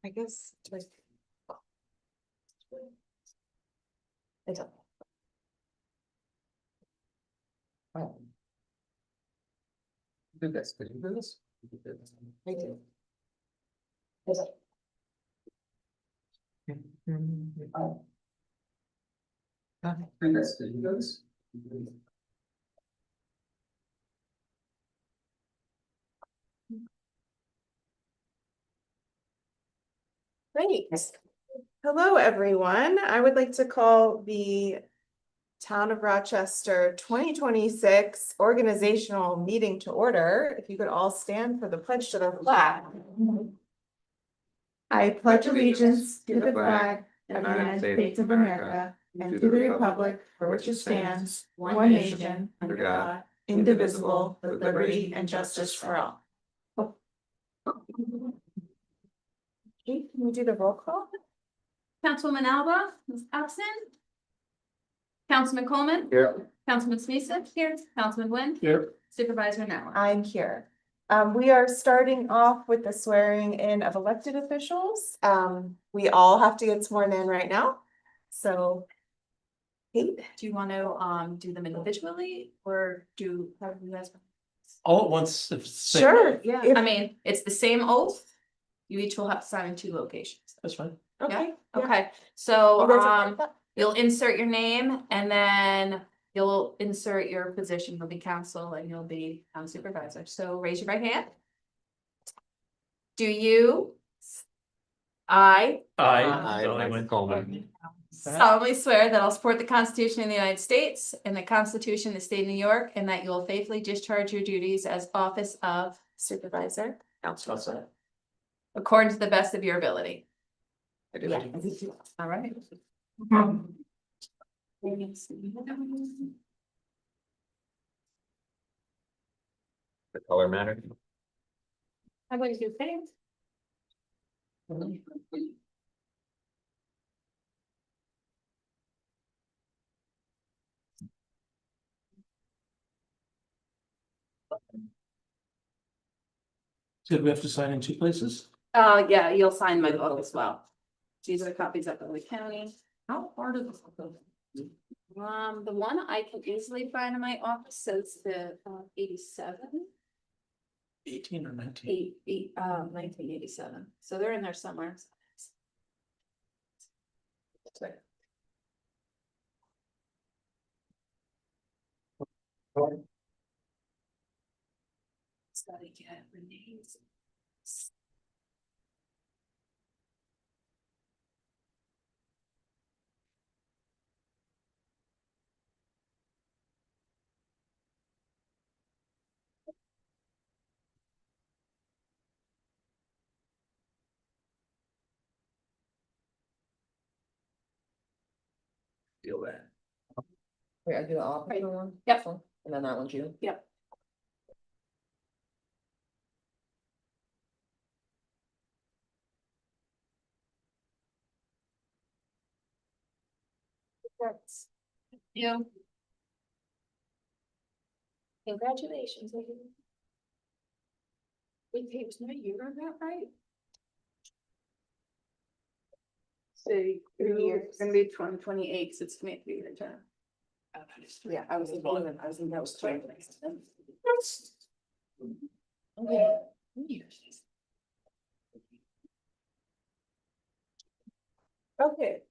I guess. I don't. Do this, could you do this? I do. Do this, could you do this? Great. Hello, everyone. I would like to call the Town of Rochester 2026 organizational meeting to order. If you could all stand for the pledge to the flag. I pledge allegiance to the flag of the United States of America and to the republic for which it stands, one nation, under God, indivisible, with liberty and justice for all. Okay, can we do the roll call? Councilwoman Alba is absent. Councilman Coleman. Here. Councilman Smeesik here. Councilman Wynn. Here. Supervisor Now. I'm here. We are starting off with the swearing in of elected officials. We all have to get sworn in right now. So. Kate, Do you want to do them individually or do how do you guys? All at once. If it's safe. sure. Yeah, If- I mean, it's the same oath. You each will have to sign in 2 locations. That's fine. Okay. Okay, You so guys okay with that? you'll insert your name and then you'll insert your position. You'll be council and you'll be supervisor. So raise your right hand. Do you? I Coleman. solemnly swear that I'll support the Constitution of the United States and the Constitution of the State of New York, and that you will faithfully discharge your duties as office of supervisor, council, according to the best of your ability. I do. Yeah. All right. The color matter. I'm going to do things. Did we have to sign in 2 places? Yeah, you'll sign my book as well. These are the copies of the county. How hard is this? The one I can easily find in my office says the 87. 18 or 19? 1987, so they're in there somewhere. Just gotta get Renee's. Feel that. Wait, I do the opposite one? Yep. And then that one's you? Yep. You. Congratulations. Wait, there's no year on that, right? Say, 3 years. it's gonna be 2028, because it's gonna be the term. Yeah, I was thinking that was 3. Okay. Okay.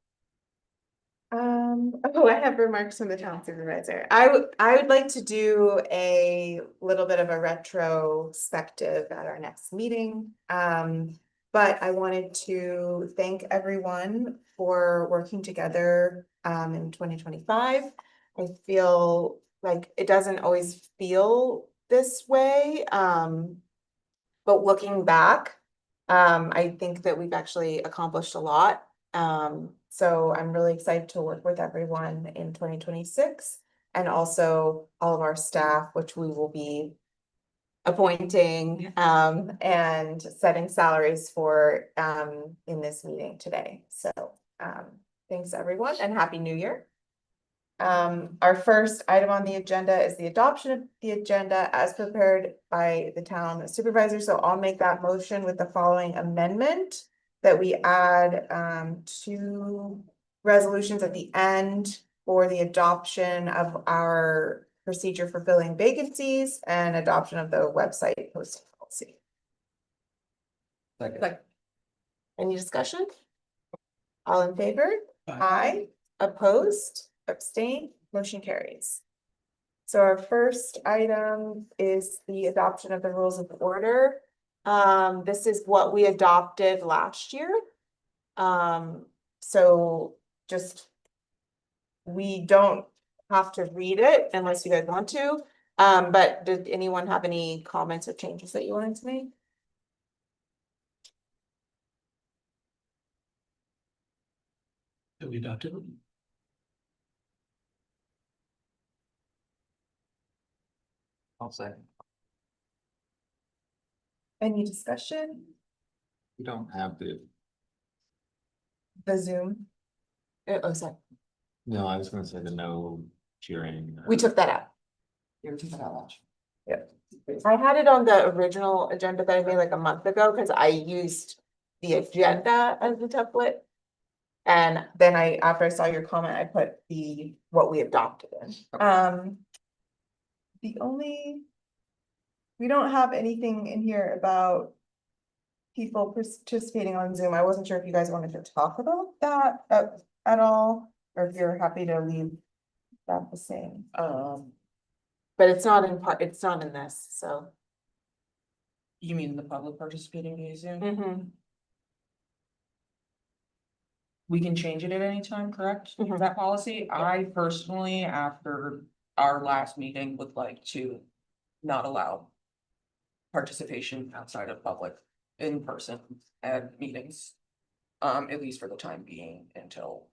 I have remarks from the town supervisor. I would like to do a little bit of a retrospective at our next meeting. But I wanted to thank everyone for working together in 2025. I feel like it doesn't always feel this way. But looking back, I think that we've actually accomplished a lot. So I'm really excited to work with everyone in 2026 and also all of our staff, which we will be appointing and setting salaries for in this meeting today. So thanks everyone and Happy New Year. Our first item on the agenda is the adoption of the agenda as prepared by the town supervisor. So I'll make that motion with the following amendment. that we add two resolutions at the end for the adoption of our procedure for filling vacancies and adoption of the website posting policy. Second. Like, Any discussion? All in favor? Aye. Aye. Opposed, abstained, motion carries. So our first item is the adoption of the rules of order. This is what we adopted last year. So just. We don't have to read it unless you guys want to. But did anyone have any comments or changes that you wanted to make? That we adopted. I'll say. Any discussion? We don't have The Zoom? Oh, sorry, no, I was gonna say the no cheering. we took that out. you're talking about lunch. I had it on the original agenda that I made like a month ago, because I used the agenda as the template. And then after I saw your comment, I put what we adopted in. We don't have anything in here about people participating on Zoom. I wasn't sure if you guys wanted to talk about that at all, or if you're happy to leave that the same. But it's not in this, so. You mean the public participating in Zoom? Mhm. We can change it at any time, correct? Mhm. That policy, I personally, after our last meeting, would like to not allow participation outside of public in person at meetings. At least for the time being, until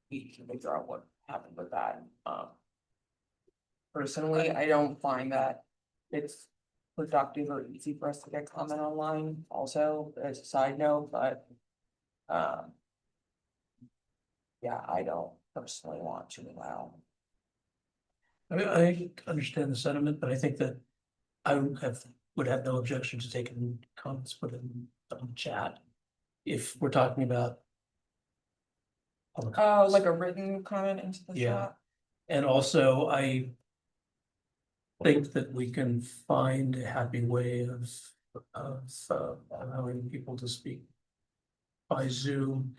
we can figure out what happened with that. Personally, I don't find that it's productive or easy for us to get comment online also, as a side note, but. Yeah, I don't personally want to allow. I understand the sentiment, but I think that I would have no objection to taking comments put in the chat. If we're talking about. public Oh, comments. like a written comment into the Yeah. chat? And also, I think that we can find a happy way of allowing people to speak by Zoom,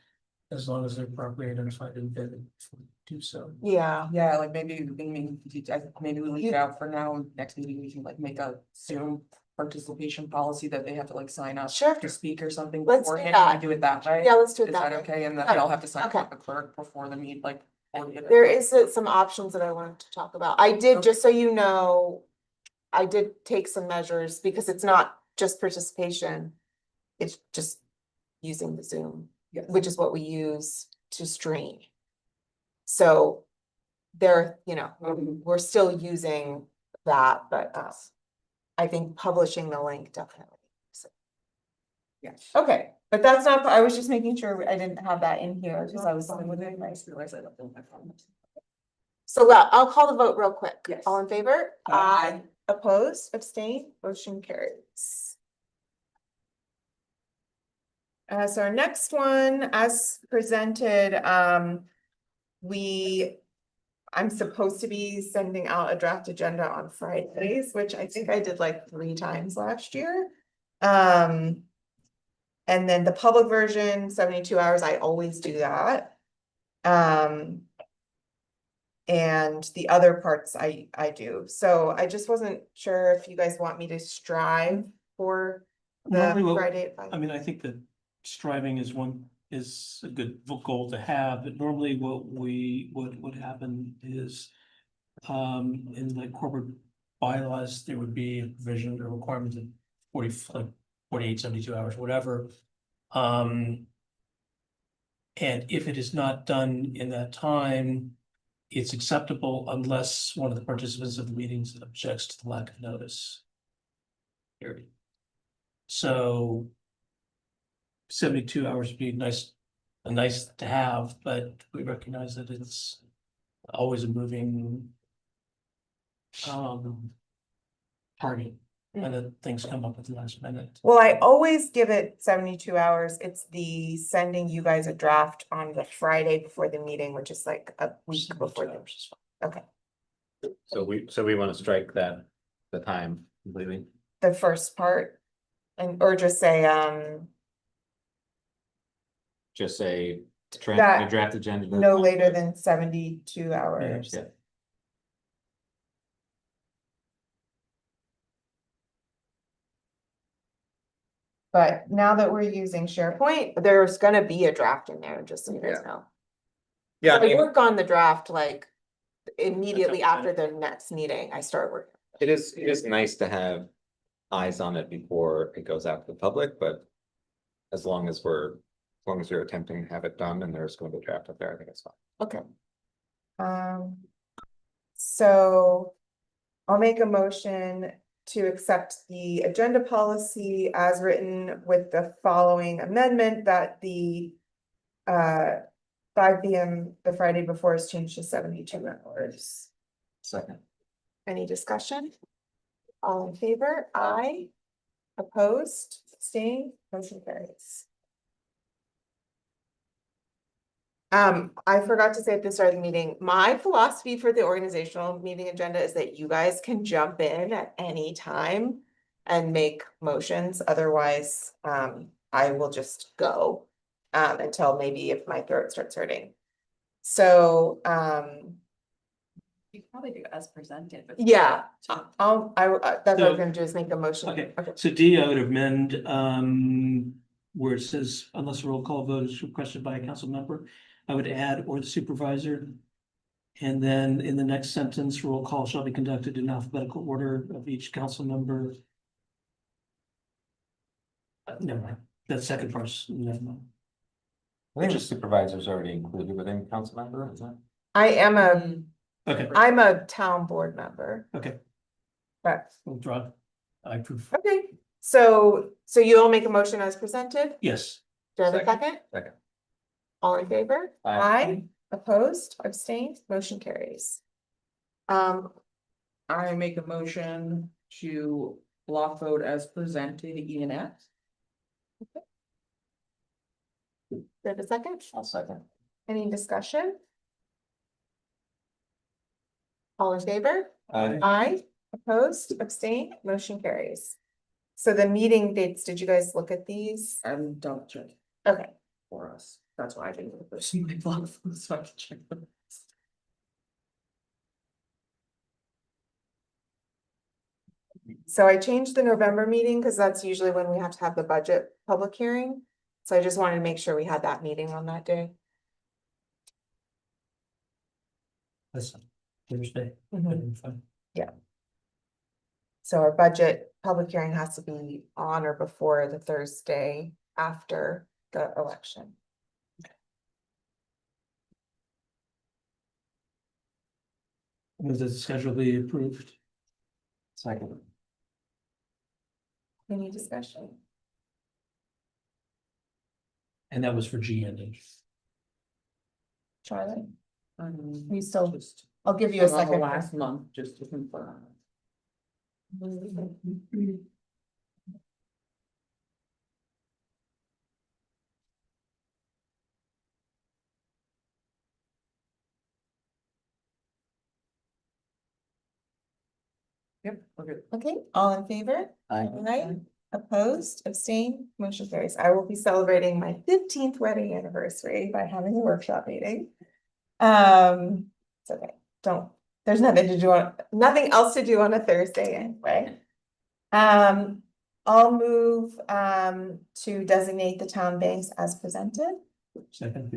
as long as they're properly identified and vetted before we do so. Yeah, Yeah, like maybe maybe we leave it out for now, next meeting we can like make a Zoom participation policy that they have to like sign up. Sure. To speak or something Let's do beforehand, that. and do it that way. yeah, let's do it Is that that way. okay? And then Okay. they all have to sign Okay. up the clerk before the meet, like. There is some options that I wanted to talk about. I did, just so you know, I did take some measures because it's not just participation. It's just using the Zoom, Yes. which is what we use to stream. So there, we're still using that, but I think publishing the link definitely. Yes. Okay, but that's not, I was just making sure I didn't have that in here because I was. I realize I don't know my comments. So I'll call the vote real quick. Yes. All in favor? Aye. Opposed, abstain, motion carries. So our next one, as presented, I'm supposed to be sending out a draft agenda on Fridays, which I think I did like 3 times last year. And then the public version, 72 hours, I always do that. And the other parts I do, so I just wasn't sure if you guys want me to strive for the Normally what- Friday at 5. I mean, I think that striving is a good goal to have, but normally what would happen is. In like corporate bylaws, there would be a provision, a requirement of 48, 72 hours, whatever. And if it is not done in that time, it's acceptable unless one of the participants of the meetings objects to the lack of notice. Period. So 72 hours would be nice to have, but we recognize that it's always a moving target. and then things come up at the last minute. Well, I always give it 72 hours. It's the sending you guys a draft on the Friday before the meeting, which is like a week before the, okay, So we want to strike that, the time completely. the first part. And, or just say, Just say, That- draft, the draft agenda. no later than 72 hours. Yeah. But now that we're using SharePoint, there's gonna be a draft in there, just so you guys know. Yeah, I I mean, work on the draft like immediately Okay. after the next meeting, I start working. it is nice to have eyes on it before it goes out to the public, but as long as we're attempting to have it done and there's going to be a draft up there, I think it's fine. Okay. So I'll make a motion to accept the agenda policy as written with the following amendment that the 5 PM the Friday before is changed to 72 hours. Second. Any discussion? All in favor? Aye. Opposed, abstained, motion carries. I forgot to say at the start of the meeting, my philosophy for the organizational meeting agenda is that you guys can jump in at any time and make motions, otherwise, I will just go until maybe if my throat starts hurting. So, You could probably do as presented. but- yeah, that's what I was So- gonna do is make a motion. Okay. Okay. So D, I would amend, where it says unless a roll call vote is requested by a council member, I would add or the supervisor. And then in the next sentence, roll call shall be conducted in alphabetical order of each council member. Never mind, that second part's, never mind. I think the supervisor's already included within council member, is that? I am a, Okay, I'm a town board member, okay, but, we'll draw. I approve. okay, so you'll make a motion as presented? Yes, Do I have a Second. second? Second. All in favor? Aye. Opposed, abstained, motion carries. I make a motion to block vote as presented E and F. Do I have a second? I'll second. Any discussion? All in favor? Aye. Aye, opposed, abstained, motion carries. So the meeting dates, did you guys look at these? And double check Okay, for us. That's why I didn't put this in my block vote, so I can check them. so I changed the November meeting because that's usually when we have to have the budget public hearing. So I just wanted to make sure we had that meeting on that day. listen, Thursday. Fine. So our budget public hearing has to be on or before the Thursday after the election. Move that the schedule be approved. Second. Any discussion? And that was for G and H. Charlotte? Um, You still, just I'll give you a on the second. last month, just to confirm. Yep, we're good. Okay, all in favor? Aye. Aye. Opposed, abstained, motion carries. I will be celebrating my 15th wedding anniversary by having a workshop meeting. It's okay, there's nothing else to do on a Thursday anyway. I'll move to designate the town banks as presented. Second.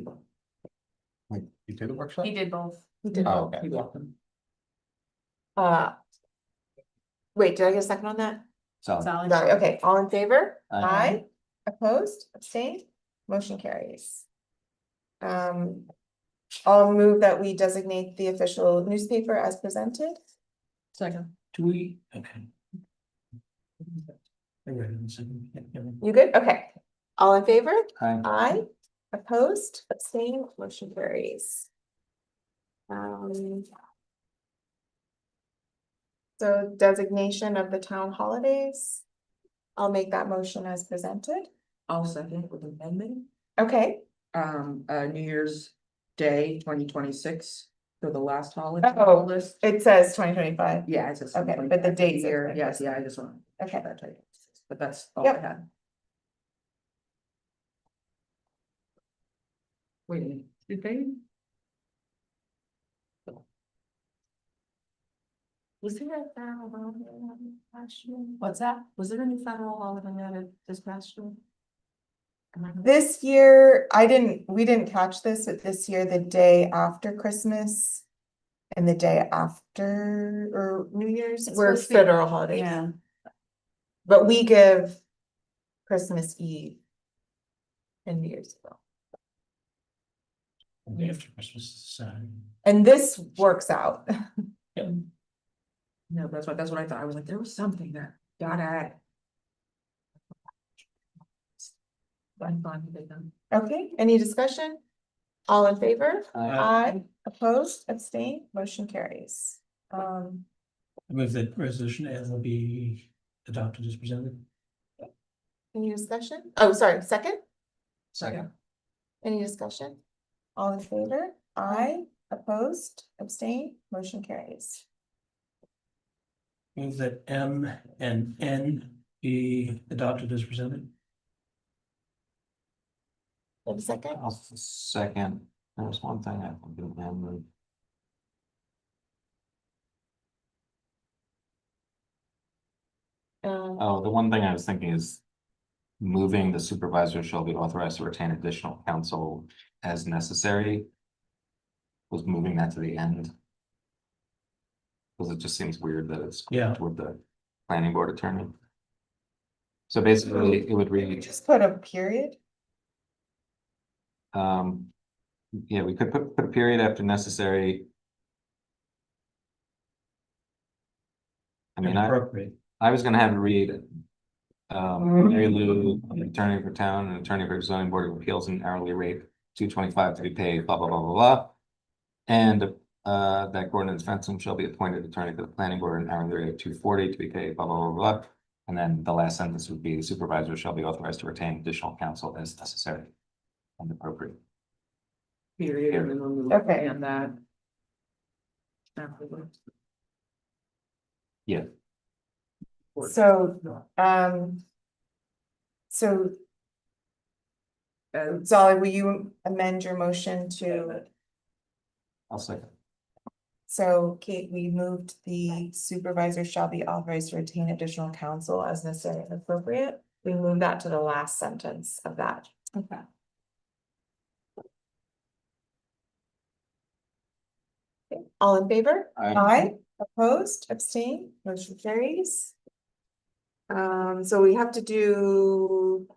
Wait, you did a workshop? He did both. We did Oh, both. okay. You're welcome. Wait, did I get a second on that? Solid. Solid. Sorry, okay, all in favor? Aye. Aye. Opposed, abstained, motion carries. I'll move that we designate the official newspaper as presented. Second. Do we, okay. I read it in a second. Yeah, yeah. You good? Okay. All in favor? Aye. Aye. Opposed, abstained, motion carries. So designation of the town holidays. I'll make that motion as presented. I'll second with amendment. Okay, New Year's Day, 2026 for the last holiday Oh. list. it says 2025. Yeah, it's just. Okay, but the dates are Year, correct. yes, yeah, I just want. Okay. But that's all I Yep. had. Wait, a minute, did they? Was there a federal holiday added last year? What's that? Was there a new federal holiday added this past year? Am I- This year, we didn't catch this, but this year, the day after Christmas. And the day after, or New Year's, It's were supposed to be- federal holidays. Yeah, But we give Christmas Eve. And New Year's Eve. And the day after Christmas is Saturday. And this works out. No, that's what I thought. I was like, there was something that got at. I'm fine with it then. Okay, any discussion? All in favor? Aye. Aye, opposed, abstain, motion carries. I move that resolution N will be adopted as presented. Any discussion? Oh, sorry, second? Second. Any discussion? All in favor? Aye, opposed, abstain, motion carries. Move that M and N be adopted as presented. Have a second? I'll second. There's one thing I can do, man. Oh, the one thing I was thinking is. Moving the supervisor shall be authorized to retain additional counsel as necessary. Was moving that to the end. Because it just seems weird that it's. Yeah. With the planning board attorney. So basically, it would read, Just put a period. yeah, we could put a period after necessary. I mean, Appropriate. I was gonna have it read. Mary Lou, attorney for town and attorney for zoning board of appeals and hourly rate $2.25 to be paid, blah, blah, blah, blah, blah. And that Gordon Svensson shall be appointed attorney for the planning board and hourly rate of $2.40 to be paid, blah, blah, blah, blah. And then the last sentence would be the supervisor shall be authorized to retain additional counsel as necessary and appropriate. Period, and then remove Okay. and that. Afterwards. Yeah. So, so Zolly, will you amend your motion to, I'll second. so Kate, we moved the supervisor shall be authorized to retain additional counsel as necessary and appropriate. We moved that to the last sentence of that. Okay. Okay, all in favor? Aye, opposed, abstain, motion carries. So we have to do.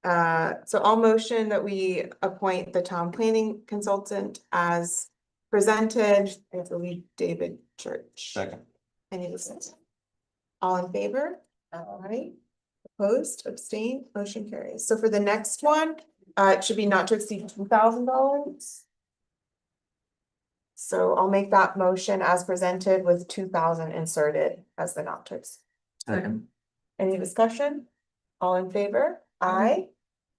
So I'll motion that we appoint the town planning consultant as presented, I believe David Church. Second. Any discussion? All in favor? Aye. Opposed, abstain, motion carries. So for the next one, it should be not to exceed $2,000. So I'll make that motion as presented with 2,000 inserted as the not to exceed. Second. Any discussion? All in favor? Aye.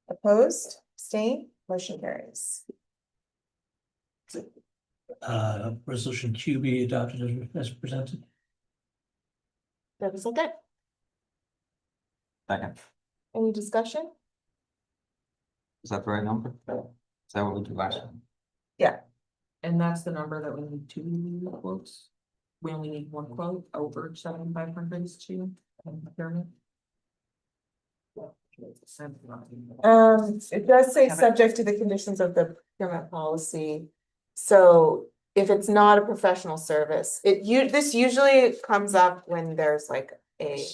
Opposed, abstain, motion carries. Resolution Q be adopted as presented. That was okay. Second. Any discussion? Is that the right number? Is that what we did last time? And that's the number that we need two quotes. We only need one quote over 7,500 is two. It does say subject to the conditions of the procurement policy. So if it's not a professional service, this usually comes up when there's like a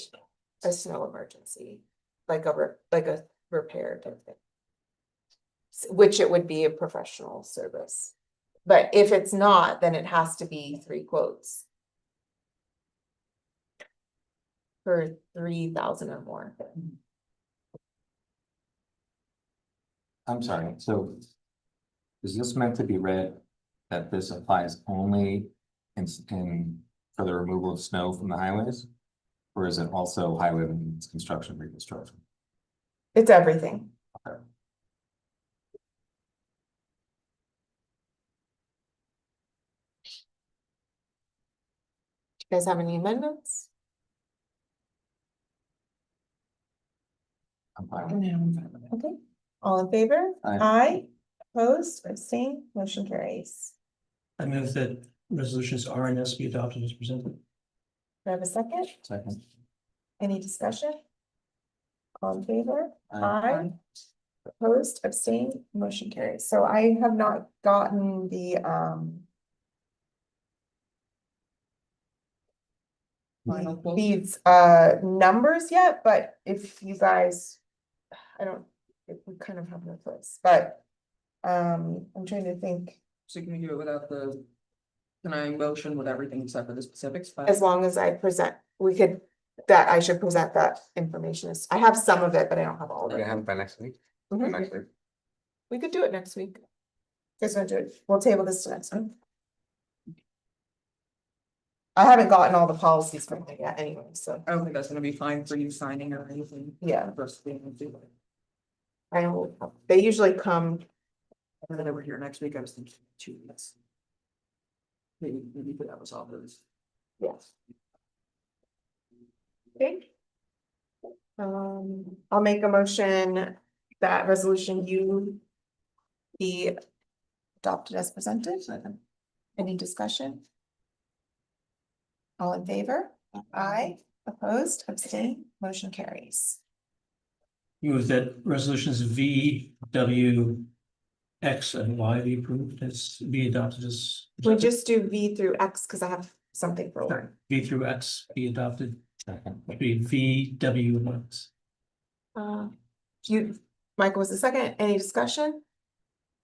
snow emergency. Like a repair type thing. Which it would be a professional service. But if it's not, then it has to be 3 quotes. For 3,000 or more. I'm sorry, so. Is this meant to be read that this applies only in for the removal of snow from the highways? Or is it also highway maintenance, construction, reconstruction? It's everything. Okay. Do you guys have any amendments? I'm fine. Okay, all in favor? Aye. Opposed, abstained, motion carries. I move that resolutions R and S be adopted as presented. Do I have a second? Second. Any discussion? All in favor? Aye. Opposed, abstained, motion carries. So I have not gotten the Final quote. these numbers yet, but if you guys, I don't, we kind of have no choice, but I'm trying to think, So can we do it without the, can I motion with everything except for the specifics? as long as I present, we could, that I should present that information. I have some of it, but I don't have all of We're gonna it. have it by next week? Mhm. Next week. We could do it next week. Guys wanna do it? We'll table this to next week. I haven't gotten all the policies from it yet anyway, so, I don't think that's gonna be fine for you signing or anything. yeah, First thing to do. I will, they usually come, And then over here next week, I was thinking 2 weeks. Maybe put that was all those. yes. Okay. I'll make a motion that resolution U be adopted as presented. Any discussion? All in favor? Aye. Opposed, abstained, motion carries. Move that resolutions V, W, X, and Y be approved as be adopted as. We just do V through X because I have something for Sorry, one. V through X be adopted, Second. be V, W, and X. You, Michael was the second, any discussion?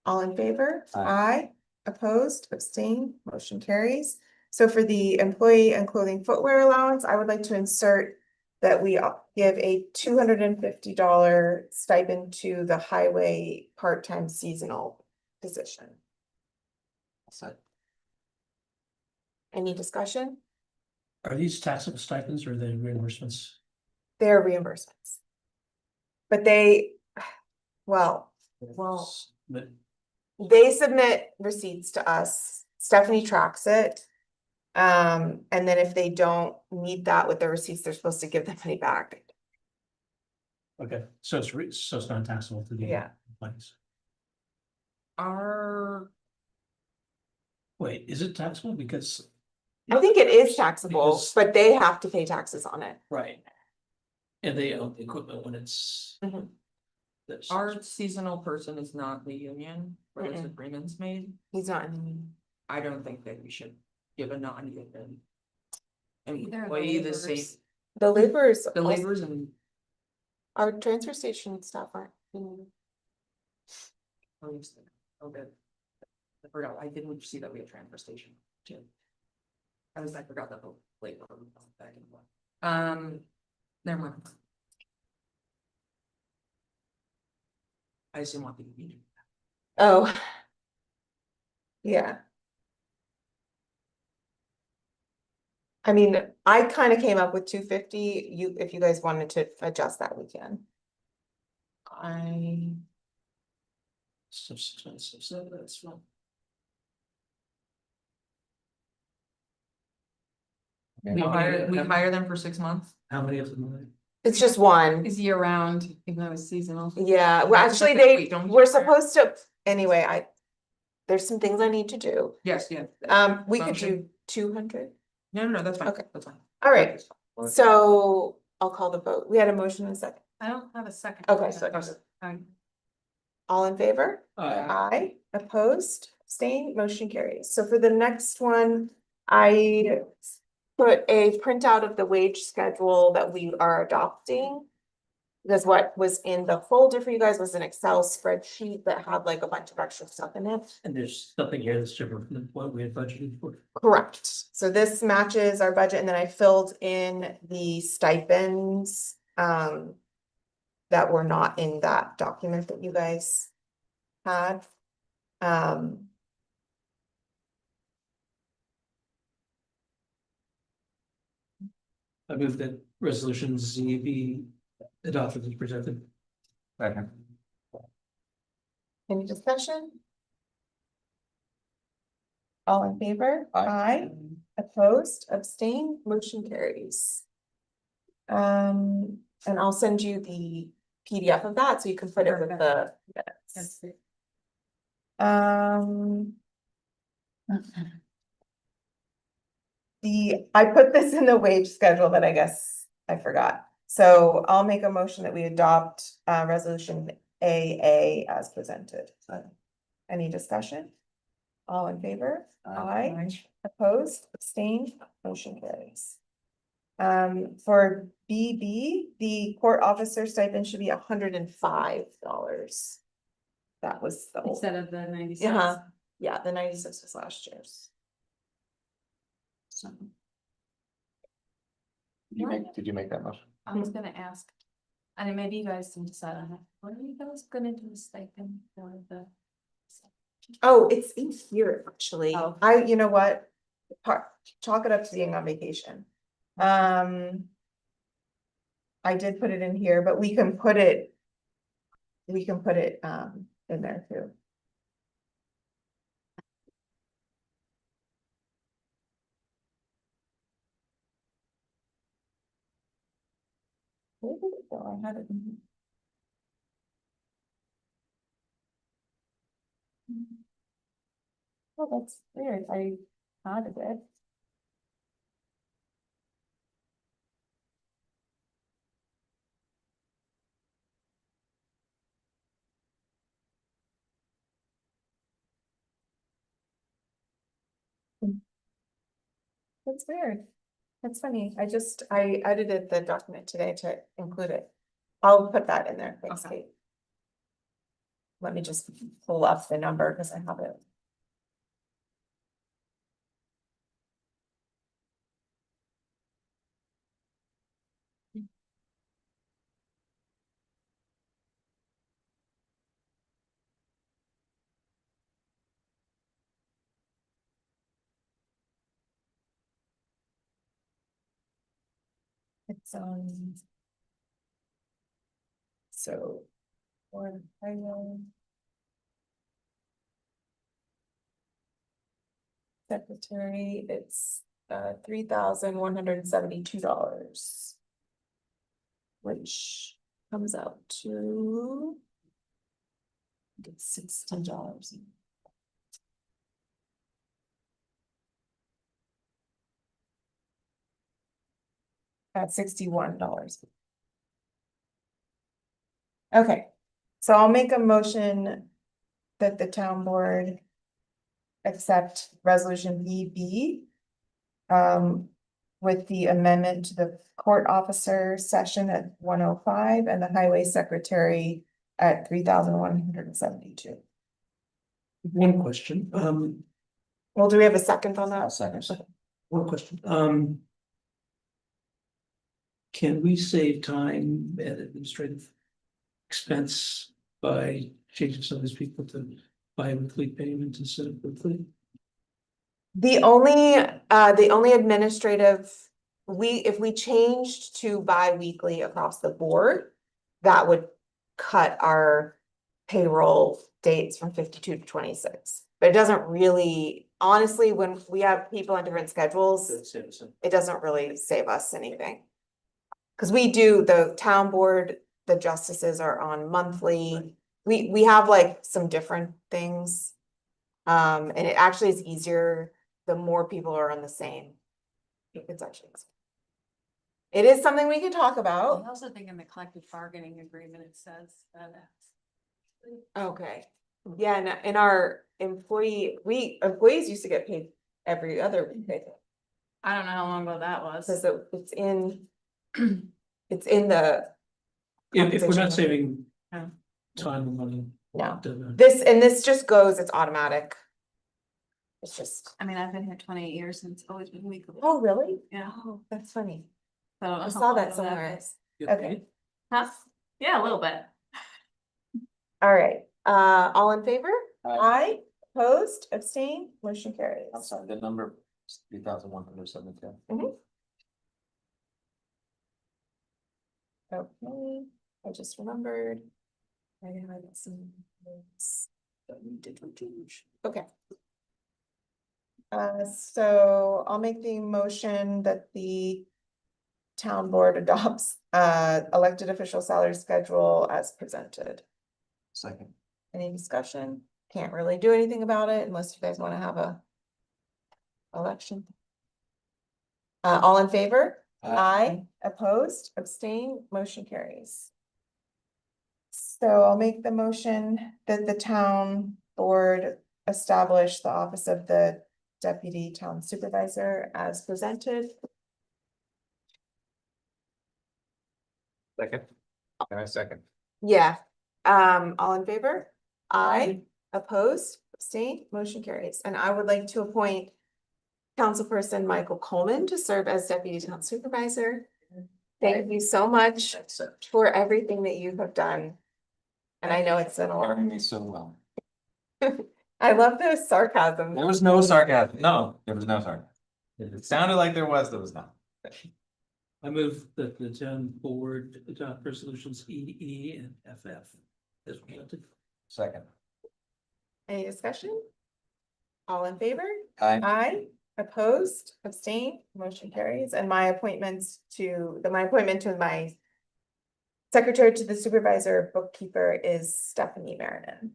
All in favor? Aye. Opposed, abstained, motion carries. So for the employee and clothing footwear allowance, I would like to insert that we give a $250 stipend to the highway part-time seasonal position. Any discussion? Are these taxable stipends or are they reimbursements? They're reimbursements. But they, well, But they submit receipts to us, Stephanie tracks it. And then if they don't meet that with their receipts, they're supposed to give the money back. okay, so it's not taxable to the. Yeah. employees. Are, Wait, is it taxable? Because, I think it is taxable, Because- but they have to pay taxes on it. right. And they own the equipment when it's. Mhm. that's- our seasonal person is not the union where those Mm-mm. agreements made. He's not in the meeting. I don't think that we should give a non-union. Either of the Employee the same, laborers. The laborers, the laborers and, our transfer station staff aren't. oh, good. I forgot, I didn't see that we had transfer station too. I forgot that the labor was back in one. Never mind. I assume want the union. Oh. Yeah. I mean, I kind of came up with 250. You, if you guys wanted to adjust that, we can. So expensive, so that's fine. We hire them for 6 months. How many of them are there? It's just one. Is year round, even though it's seasonal. Yeah, well, That's actually, okay. they, Wait, don't we're you- supposed to, anyway, there's some things I need to do. Yes, yeah. We could Motion. do 200. No, that's fine. Okay. That's fine. All right, so I'll call the vote. We had a motion in a second. I don't have a second. Okay, all in favor? Aye, opposed, abstained, motion carries. So for the next one, I put a printout of the wage schedule that we are adopting. Because what was in the folder for you guys was an Excel spreadsheet that had like a bunch of extra stuff in it. And there's something here that's different from what we had budgeted for. Correct. So this matches our budget, and then I filled in the stipends that were not in that document that you guys had. I move that resolution Z be adopted as presented. Second. Any discussion? All in favor? Aye. Opposed, abstained, motion carries. And I'll send you the PDF of that, so you can put it with the minutes. Um. I put this in the wage schedule, but I guess I forgot. So I'll make a motion that we adopt resolution AA as presented. Any discussion? All in favor? Aye. Opposed, abstained, motion carries. For BB, the court officer stipend should be $105. That was the whole, Instead of the 96. yeah, the 96 was last year's. Did you make that motion? I was gonna ask, and maybe you guys can decide on that. What are you guys gonna do with stipend for the? Oh, it's in here, actually. Oh. You know what? Chalk it up to being on vacation. I did put it in here, but we can put it. We can put it in there too. Where did it go? I had it in here. Oh, that's weird. I added it. That's weird. That's funny. I edited the document today to include it. I'll put that in there. Thanks, Okay. Kate. Let me just pull up the number because I have it. It's so. Or I will. Secretary, it's $3,172. Which comes out to. It's $16. At $61. Okay, so I'll make a motion that the town board accept resolution BB with the amendment to the court officer session at 105 and the highway secretary at 3,172. One question, Well, do we have a second on that? Second. one question, can we save time and administrative expense by changing some of these people to bi-weekly payments instead of weekly? The only administrative, if we changed to bi-weekly across the board, that would cut our payroll dates from 52 to 26. But it doesn't really, honestly, when we have people on different schedules, it doesn't really save us anything. Cause we do, the town board, the justices are on monthly. We have like some different things. And it actually is easier, the more people are on the same. It's actually. It is something we can talk I about. also think in the collective bargaining agreement, it says that. Okay, yeah, and in our employees used to get paid every other week. I don't know how long ago that was. Says that it's in. It's in the, If we're not saving Yeah. time and money. no, then, this just goes, it's automatic. It's just, I mean, I've been here 28 years and it's always been weekly. oh, really? Yeah. Oh, that's funny. I don't know I how saw long that ago somewhere. is. get Okay. paid. Huh? Yeah, a little bit. All right, all in favor? Aye. Aye, opposed, abstain, motion carries. I'm sorry, the number is 3,172. Okay, I just remembered. I had some notes that we did change. Okay. So I'll make the motion that the town board adopts elected official salary schedule as presented. Second. Any discussion? Can't really do anything about it unless you guys want to have a election. All in favor? Aye. Opposed, abstain, motion carries. So I'll make the motion that the town board establish the office of the deputy town supervisor as presented. Second. Can I second? Yeah. All in favor? Aye. Opposed, abstain, motion carries. And I would like to appoint councilperson Michael Coleman to serve as deputy town supervisor. Thank you so much for everything that you have done. And I know it's been a lot. Serving me so well. I love the sarcasm. There was no sarcasm. No, there was no sarcasm. It sounded like there was not. I move that the town board adopt resolutions E, E, and FF as presented. Second. Any discussion? All in favor? Aye. Aye. Opposed, abstain, motion carries, and my appointment to my secretary to the supervisor bookkeeper is Stephanie Marinan.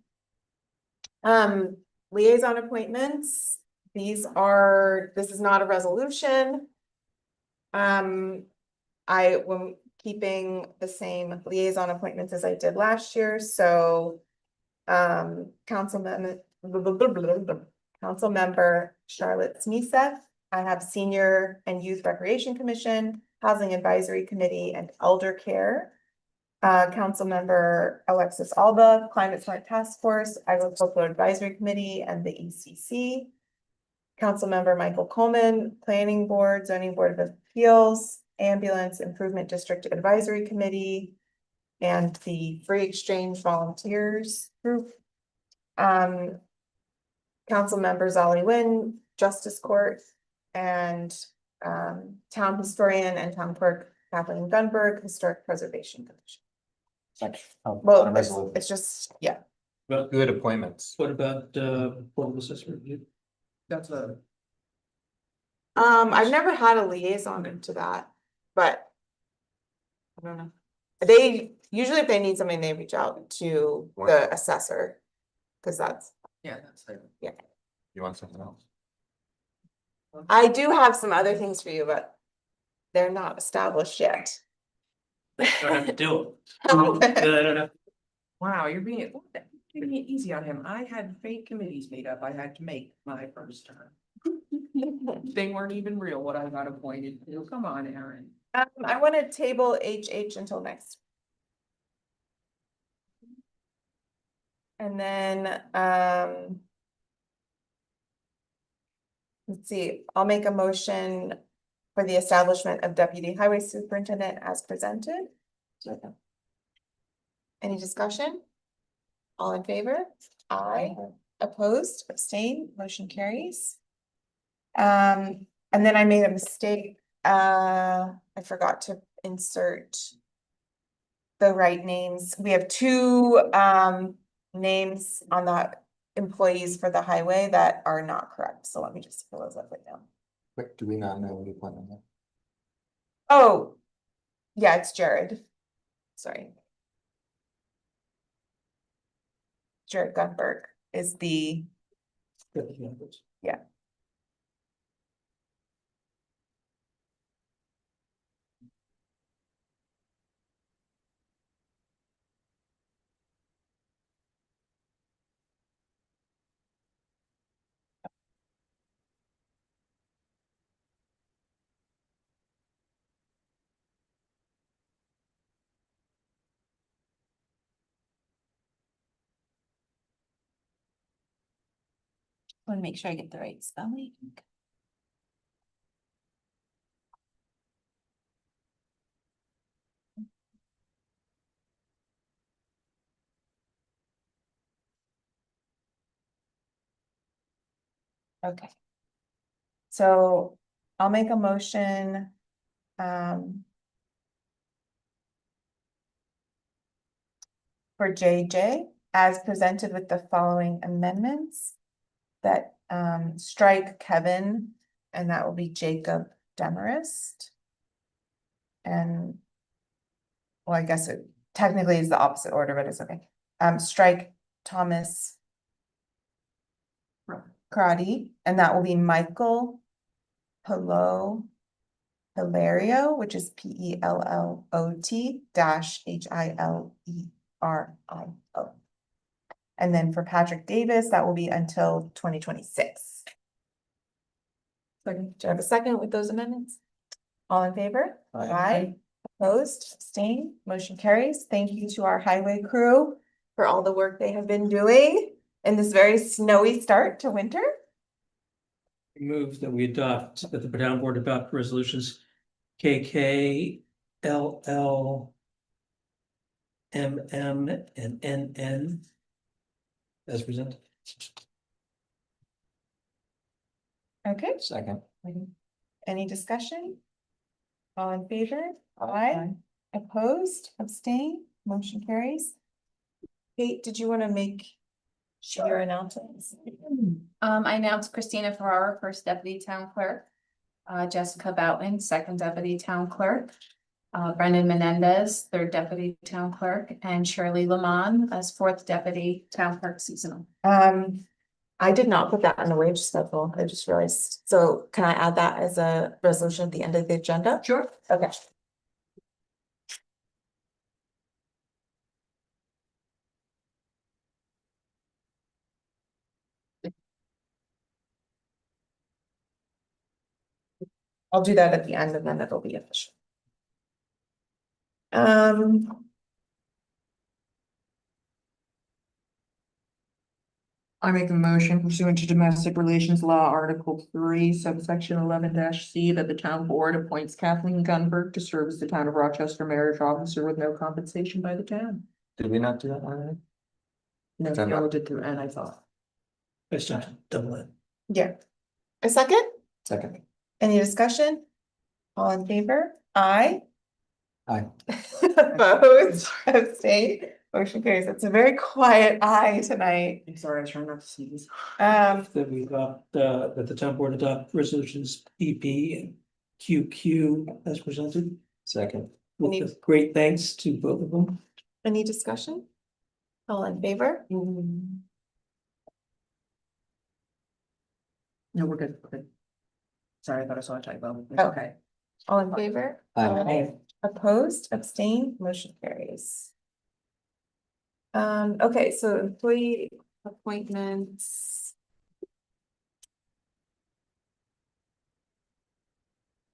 Liaison appointments, this is not a resolution. When keeping the same liaison appointments as I did last year, so Councilmember Charlotte Smiseth. I have Senior and Youth Recreation Commission, Housing Advisory Committee, and Elder Care. Councilmember Alexis Alba, Climate Smart Task Force, Agricultural Advisory Committee, and the ECC. Councilmember Michael Coleman, Planning Board, Zoning Board of Appeals, Ambulance Improvement District Advisory Committee, and the Free Exchange Volunteers Group. Council members Ollie Wynn, Justice Court, and Town Historian and Town Clerk Kathleen Gunberg, Historic Preservation Commission. Well, it's just, yeah. But Good appointments. what about Board of Assessment review? That's a, I've never had a liaison into that, but I don't know. They usually, if they need something, they reach out to the assessor. Cause that's, yeah, that's it. You want something else? I do have some other things for you, but they're not established yet. I don't have to do it. I don't have. Wow, you're being it easy on him. I had fake committees made up I had to make my first term. They weren't even real, what I got appointed to. Come on, Aaron. I want to table HH until next. And then, let's see, I'll make a motion for the establishment of deputy highway superintendent as presented. Any discussion? All in favor? Aye. Opposed, abstain, motion carries. And then I made a mistake. I forgot to insert the right names. We have two names on the employees for the highway that are not correct. So let me just fill those up right now. But do we not know the appointment? Oh, yeah, it's Jared. Sorry. Jared Gunberg is the, yeah. Want to make sure I get the right spelling. Okay. So I'll make a motion. for JJ as presented with the following amendments. That strike Kevin, and that will be Jacob Demarest. And well, I guess it technically is the opposite order, but it's okay. Strike Thomas Karati, and that will be Michael Hilario, which is PELLOT -HILERIO. And then for Patrick Davis, that will be until 2026. Second, do I have a second with those amendments? All in favor? Aye. Opposed, abstained, motion carries. Thank you to our highway crew for all the work they have been doing in this very snowy start to winter. Move that we adopt, that the town board adopt resolutions KK, LL, MM, and NN as presented. Okay, Second. any discussion? All in favor? Aye. Opposed, abstain, motion carries. Kate, did you want to make your announcements? I announced Christina Ferrara, first deputy town clerk. Jessica Boutman, second deputy town clerk. Brendan Menendez, third deputy town clerk, and Shirley Lamont as fourth deputy town clerk seasonal. I did not put that on the wage schedule. I just realized. So can I add that as a resolution at the end of the agenda? Sure. Okay. I'll do that at the end and then it'll be official. I make a motion pursuant to domestic relations law, article 3, subsection 11-C, that the town board appoints Kathleen Gunberg to serve as the town of Rochester marriage officer with no compensation by the town. Did we not do that one? No, Done you that. did through N, I thought. Let's just double it. Yeah. A second? Second. Any discussion? All in favor? Aye. Aye. Opposed, abstain, motion carries. It's a very quiet aye tonight. I'm sorry, I was trying not to sneeze. That we adopt, that the town board adopt resolutions PP and QQ as presented. Second. With great thanks to both of them. Any discussion? All in favor? No, we're good, we're good. Sorry, I thought I saw a typo. It's Oh. Okay. All in favor? Aye. Opposed, abstain, motion carries. Okay, so employee appointments.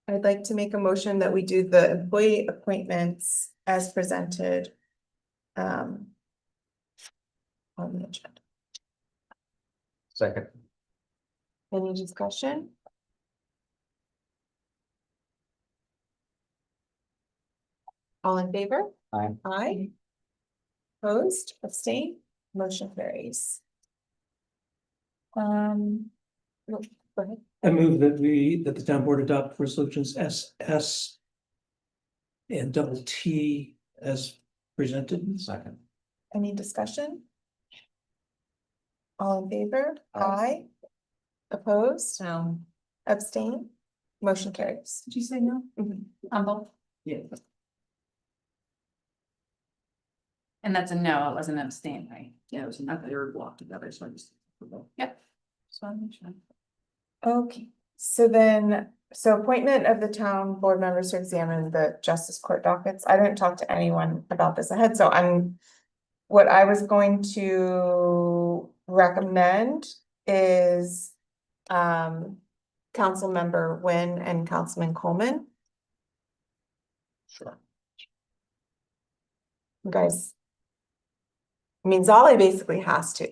I'd like to make a motion that we do the employee appointments as presented. On the agenda. Second. Any discussion? All in favor? Aye. Aye. Opposed, abstain, motion carries. Go ahead. I move that the town board adopt resolutions SS and double T as presented. Second. Any discussion? All in favor? Aye. Opposed, So, abstain, motion carries. did you say no? On both. Yeah. And that's a no, it wasn't an abstain, right? Yeah, it was not, they were blocked together, so I just. Yep. So I'm sure. Okay, so then, appointment of the town board members to examine the justice court dockets. I didn't talk to anyone about this ahead, so what I was going to recommend is council member Nguyen and Councilman Coleman. Sure. You guys. I mean, Zolly basically has to.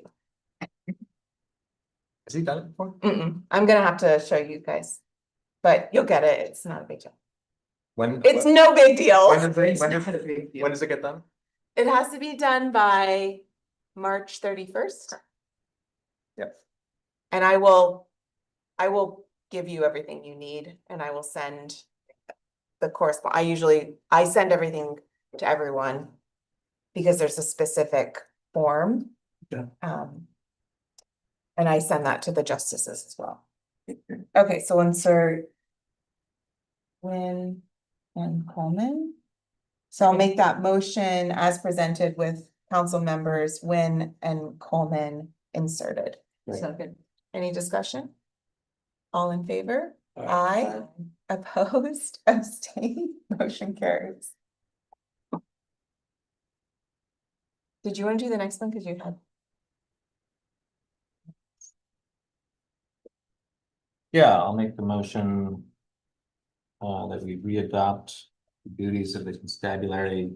Has he done it before? I'm gonna have to show you guys. But you'll get it, it's not a big deal. When? It's no big deal. When does it, When when does it get done? It has to be done by March 31st. Yep. And I will give you everything you need and I will send the correspondence. I send everything to everyone because there's a specific form. Yeah. And I send that to the justices as well. Okay, so insert Wynn and Coleman. So I'll make that motion as presented with council members Wynn and Coleman inserted. Second. Any discussion? All in favor? Aye. Aye. Opposed, abstained, motion carries. Did you want to do the next one? Cause you had. Yeah, I'll make the motion. That we readopt the duties of the constabulary.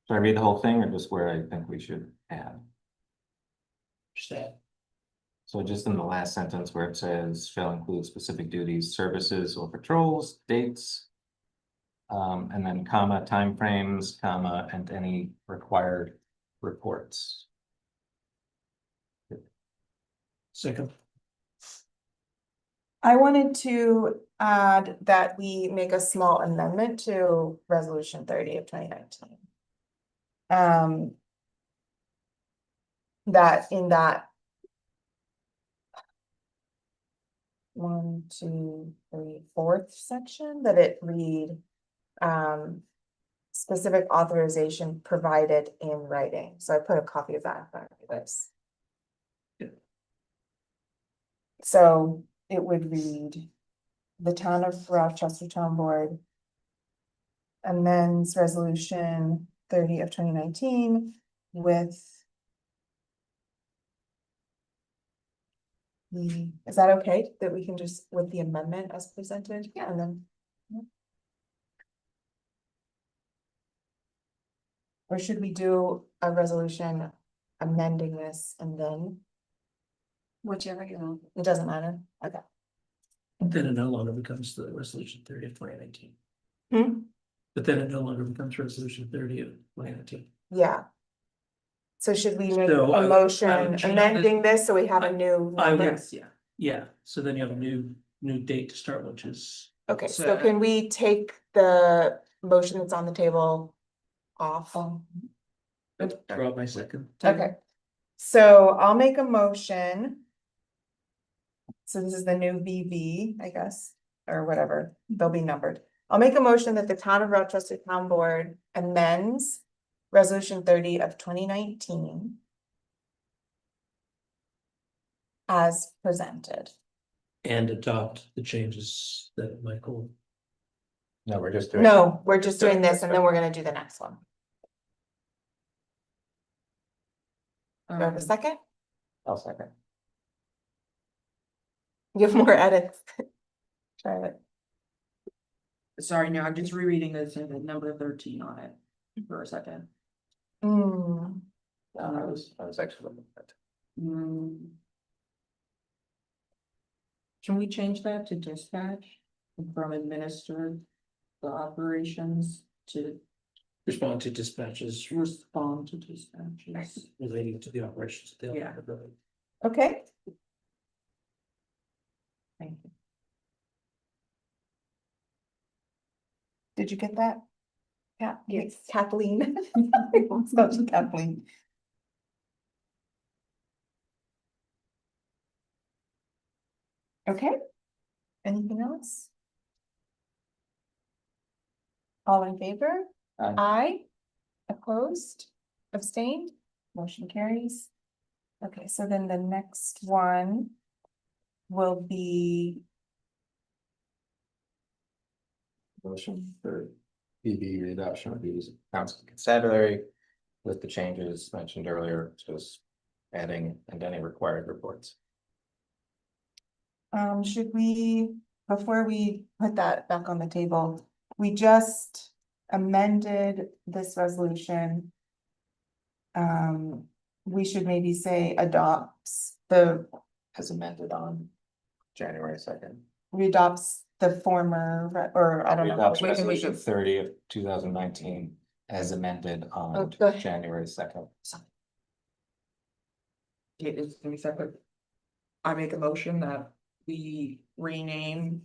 Should I read the whole thing or just where I think we should add? Understand. So just in the last sentence where it says shall include specific duties, services or patrols, dates. And then comma, timeframes, comma, and any required reports. Second. I wanted to add that we make a small amendment to resolution 30 of 2019. That in that. 1, 2, 3, 4th section, that it read. Specific authorization provided in writing, so I put a copy of that in front of you guys. Yeah. So it would read. The town of Rochester Town Board. Amends resolution 30 of 2019 with. Is that okay that we can just with the amendment as presented? Yeah. And then. Or should we do a resolution amending this and then Whichever you want. it doesn't matter? Okay. Then it no longer becomes the resolution 30 of 2019. Hmm? But then it no longer becomes resolution 30 of 2019. Yeah. So should we make So I a would motion change amending this so we have a new number? Yeah, so then you have a new date to start, which is. Okay, so can we take the motion that's on the table off? Draw my second. Okay, so I'll make a motion. So this is the new VV, I guess, or whatever, they'll be numbered. I'll make a motion that the town of Rochester Town Board amends resolution 30 of 2019 as presented. And adopt the changes that Michael. No, we're just doing. No, we're just doing this and then we're gonna do the next one. Do I have a second? I'll second. You have more edits. Try it. Sorry, no, I'm just rereading this and the number 13 on it for a second. Hmm. No, I was actually looking at it. Hmm. Can we change that to dispatch from administer the operations to Respond to dispatches respond to dispatches? relating to the operations. of the Yeah. building. Okay. Thank you. Did you get that? Yeah, yes, Kathleen. I almost called you Kathleen. Okay, anything else? All in favor? Aye. Aye. Opposed? Abstained? Motion carries. Okay, so then the next one will be, Motion for PB readoption of duties of council constabulary with the changes mentioned earlier, just adding and any required reports. should we, before we put that back on the table, we just amended this resolution. We should maybe say adopts the, As amended on January 2nd. readopts the former, or I don't know. Readoption Wait, wait, resolution wait. 30 of 2019 as amended Oh, on go ahead. January 2nd. It is gonna be separate. I make a motion that we rename.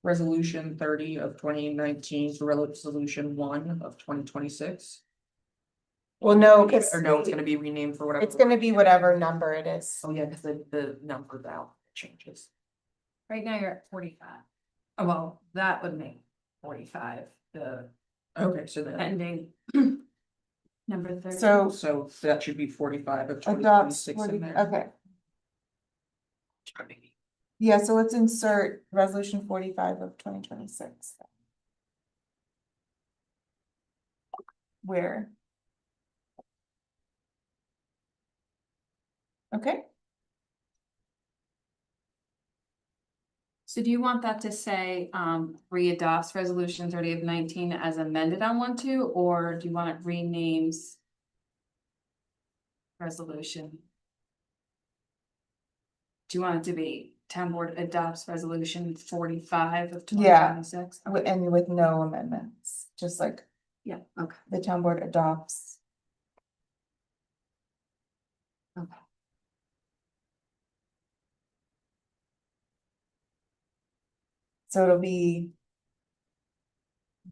Resolution 30 of 2019 to resolution 1 of 2026. Well, no, because Or no, it's gonna be renamed for whatever. it's gonna be whatever number it is. Oh, yeah, because the number now changes. Right now you're at 45. Oh, well, that would make 45, the Okay, so then, pending. Number 30. so that should be 45 of twenty Adopts twenty-six 40 in there. okay, yeah, so let's insert resolution 45 of 2026. Where? Okay, So do you want that to say, readopts resolution 30 of 19 as amended on 1-2, or do you want it renames? Resolution? Do you want it to be town board adopts resolution 45 of Yeah. 2026? and with no amendments, just like Yeah, okay. the town board adopts. Okay. So it'll be.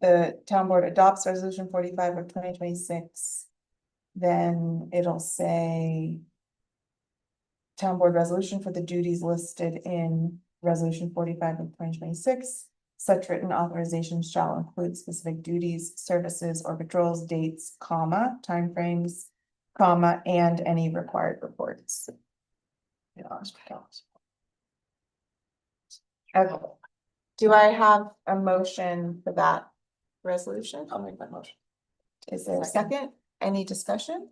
The town board adopts resolution 45 of 2026. Then it'll say. Town board resolution for the duties listed in resolution 45 of 2026. Such written authorization shall include specific duties, services, or patrols, dates, comma, timeframes, comma, and any required reports. Okay. Do I have a motion for that resolution? I'll make that motion. Is there a second? Any discussion?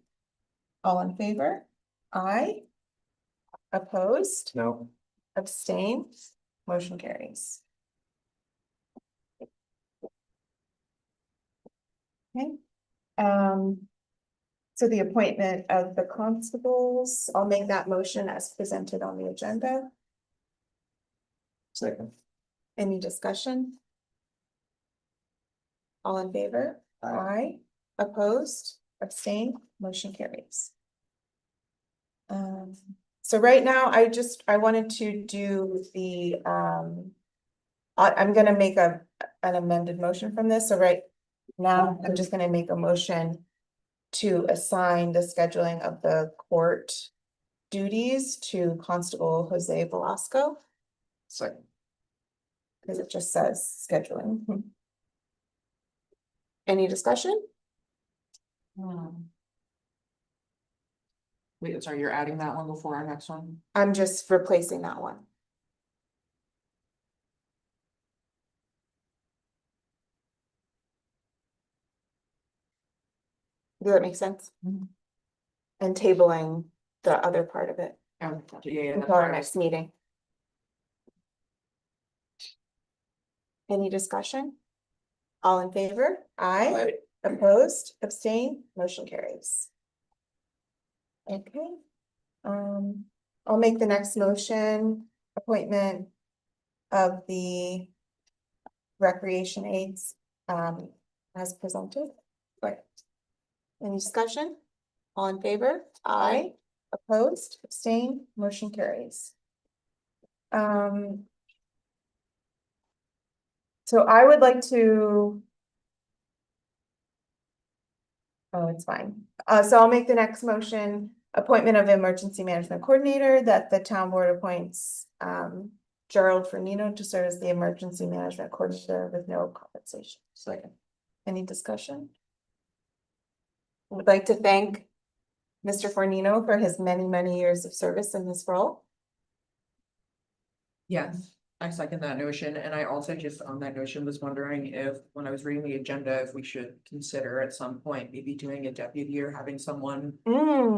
All in favor? Aye. Opposed? No. Abstain? Motion carries. Okay. So the appointment of the constables, I'll make that motion as presented on the agenda. Second. Any discussion? All in favor? Aye. Opposed? Abstain? Motion carries. So right now, I wanted to do the, I'm gonna make an amended motion from this, so right now, I'm just gonna make a motion to assign the scheduling of the court duties to Constable Jose Velasco, Second. because it just says scheduling. Any discussion? Wait, sorry, you're adding that one before our next one? I'm just replacing that one. Does that make sense? Mhm. And tabling the other part of it Yeah, yeah. until our next meeting. Any discussion? All in favor? Aye. Opposed? Abstain? Motion carries. Okay. I'll make the next motion, appointment of the recreation aides, as presented. Right. Any discussion? All in favor? Aye. Opposed? Abstain? Motion carries. So I would like to. Oh, it's fine. So I'll make the next motion, appointment of emergency management coordinator, that the town board appoints, Gerald Fernino to serve as the emergency management coordinator with no compensation. Second. Any discussion? Would like to thank Mr. Fornino for his many, many years of service in this role. Yes, I second that notion, and I also just on that notion was wondering if, when I was reading the agenda, if we should consider at some point maybe doing a deputy or having someone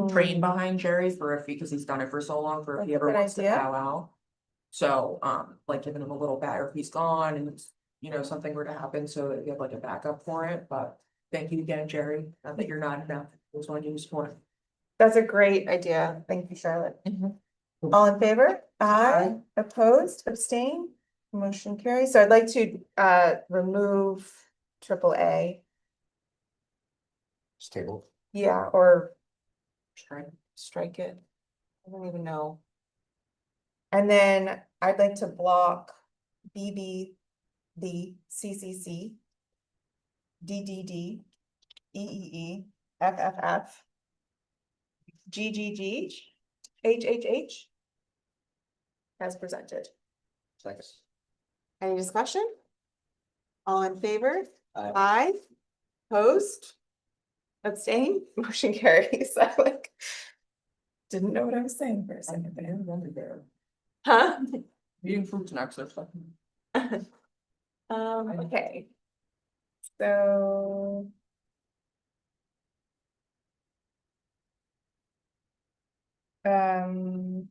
train behind Jerry for if, because he's done it for so long, for if he That's a ever good wants to idea. bow out. So, like giving him a little bag if he's gone and, something were to happen, so that you have like a backup for it, but thank you again, Jerry, not that you're not enough, I just want to use for it. That's a great idea. Thank you, Charlotte. Mhm. All in favor? Aye. Opposed? Abstain? Motion carries. So I'd like to remove AAA. Stable. Yeah, or Sure. strike it. I don't even know. And then I'd like to block BB the CCC, DDD, EEE, FFF, GGG, HHH as presented. Any discussion? All in favor? Aye. Aye. Opposed? Abstain? Motion carries. I like. Didn't know what I was saying for a second there. Huh? Eating fruits and extra stuff. Okay. So. Um.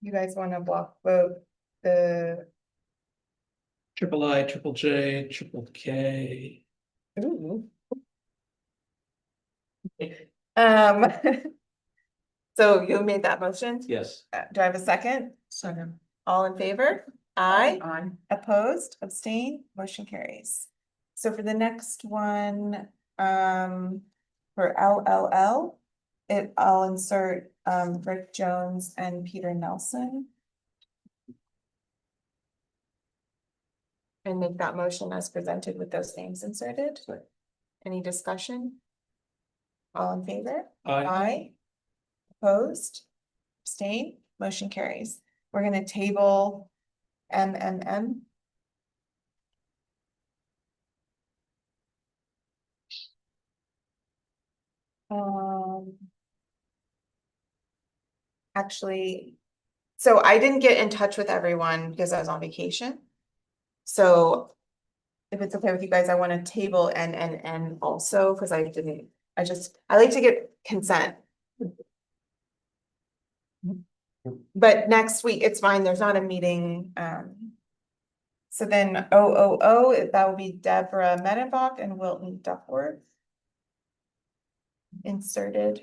You guys wanna block vote the, Triple I, triple J, triple K. ooh. Um. So you made that motion? Yes. Do I have a second? Second. All in favor? Aye. Aye. Opposed, abstain, motion carries. So for the next one, for LLL, I'll insert, Rick Jones and Peter Nelson. And make that motion as presented with those names inserted. Any discussion? All in favor? Aye. Opposed? Abstain? Motion carries. We're gonna table MMM. Actually, so I didn't get in touch with everyone because I was on vacation. So if it's okay with you guys, I want to table NNN also, because I like to get consent. But next week, it's fine, there's not a meeting, so then OOO, that will be Deborah Medenbach and Wilton Duckworth. Inserted.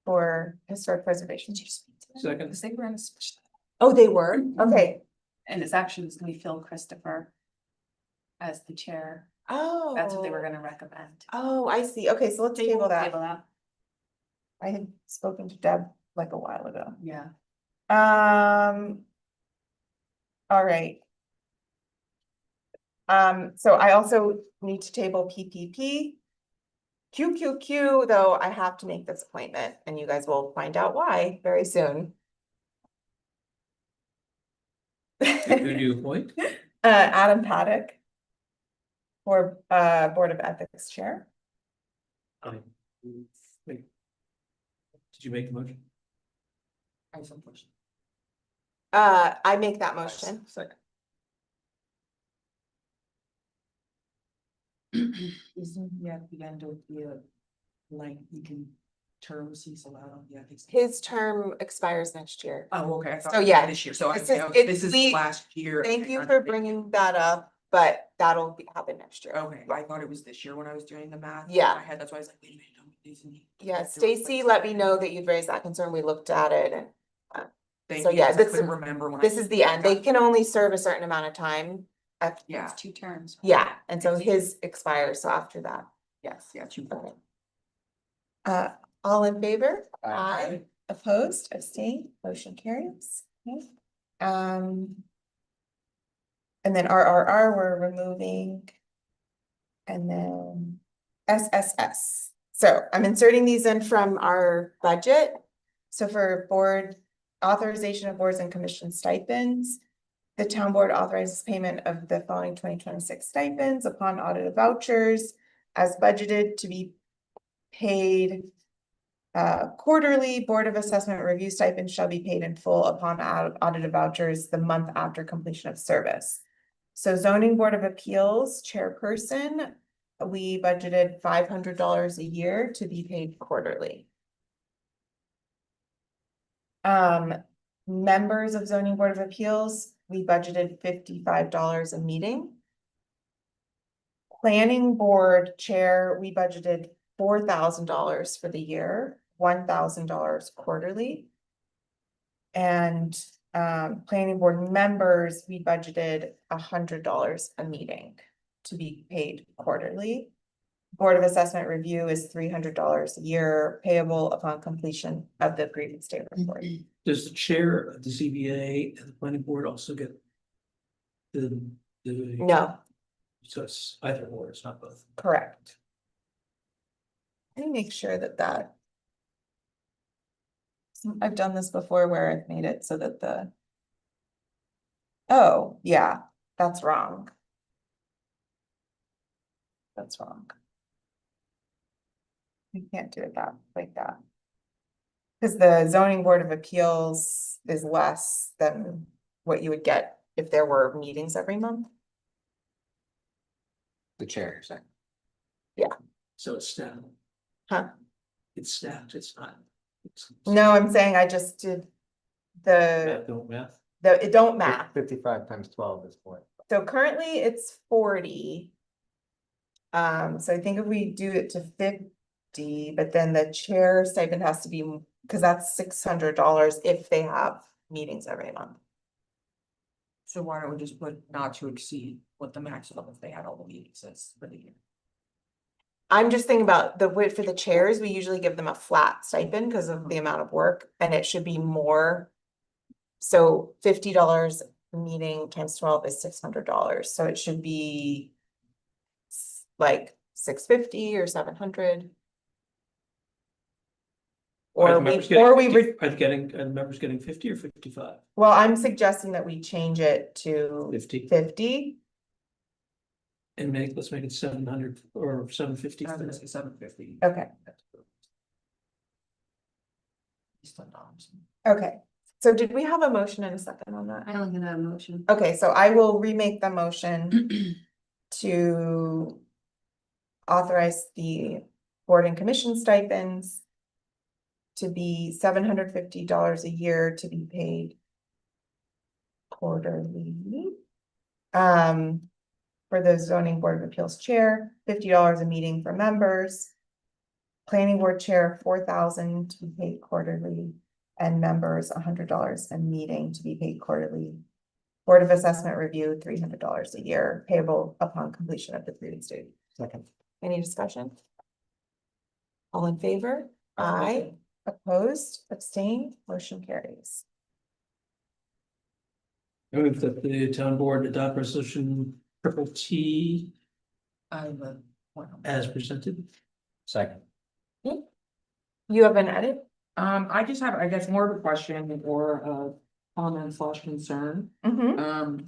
For historic preservation. Second. Because they were gonna switch that. Oh, they were, okay, And it's actually was gonna be Phil Christopher as the chair. oh. That's what they were gonna recommend. Oh, I see, okay, so let's Table table that. that. I had spoken to Deb like a while ago. Yeah. All right. So I also need to table PPP. QQQ, though, I have to make this appointment and you guys will find out why very soon. Who do you appoint? Adam Paddock. For Board of Ethics Chair. Wait. Did you make the motion? I have some question. I make that motion. Second. Isn't he at the end of the, like, you can terms he's allowed on the ethics? His term expires next year. Oh, okay. I thought So, it was yeah, This year, so I this okay, is- okay, this it's is the- last year. Thank you Okay, for bringing that up, but happen next year. Okay, I thought it was this year when I was doing the math. Yeah. In my head, that's why I was like, wait a minute, isn't he? Yeah, Have to Stacy replace let me him? know that you'd raised that concern. We looked at it and Thank so, you, yeah, 'cause I this is- couldn't remember when. this is the end. They can only serve a certain amount of time. Yeah, It's 2 terms. Yeah, and so his expires, so after that, yes, yeah, two. okay. All in favor? Aye. Opposed, abstain, motion carries. Okay. And then RRR, we're removing. And then SSS. So I'm inserting these in from our budget. So for board authorization of boards and commission stipends. The town board authorizes payment of the following 2026 stipends upon audit of vouchers as budgeted to be paid. Quarterly Board of Assessment review stipends shall be paid in full upon audit of vouchers the month after completion of service. So zoning board of appeals chairperson, we budgeted $500 a year to be paid quarterly. Members of zoning board of appeals, we budgeted $55 a meeting. Planning board chair, we budgeted $4,000 for the year, $1,000 quarterly. And planning board members, we budgeted $100 a meeting to be paid quarterly. Board of Assessment review is $300 a year payable upon completion of the grievance day report. Does the chair of the ZBA and the planning board also get the? No, So it's either or, it's not both. correct. Let me make sure that. I've done this before where I've made it so that the. Oh, yeah, that's wrong. That's wrong. You can't do it like that. Cause the zoning board of appeals is less than what you would get if there were meetings every month. The chair, you're saying. So it's stacked. Huh? It's stacked, it's not. No, I'm saying I just did Math don't math. it don't math. 55 times 12 is 40. So currently it's 40. So I think if we do it to 50, but then the chair stipend has to be, because that's $600 if they have meetings every month. So why don't we just put not to exceed what the maximum if they had all the meetings is for the year? I'm just thinking about the for the chairs, we usually give them a flat stipend because of the amount of work, and it should be more. So $50 a meeting times 12 is $600, so it should be like $650 or $700. Or Are the we, members or we, are the members getting 50 or 55? well, I'm suggesting that we change it to 50 50. and let's make it 700 or 750. I was gonna say $750. Okay, okay. So did we have a motion and a second on that? I don't get a motion. Okay, so I will remake the motion to authorize the board and commission stipends to be $750 a year to be paid quarterly. For the zoning board of appeals chair, $50 a meeting for members. Planning board chair, $4,000 to be paid quarterly, and members $100 a meeting to be paid quarterly. Board of Assessment review, $300 a year, payable upon completion of the grievance due. Second. Any discussion? All in favor? Aye. Aye. Opposed, abstained, motion carries. I move that the town board adopt resolution T I have a one. as presented. Second. You have an edit? I just have, I guess, more of a question or a comment slash concern. Mm-hmm.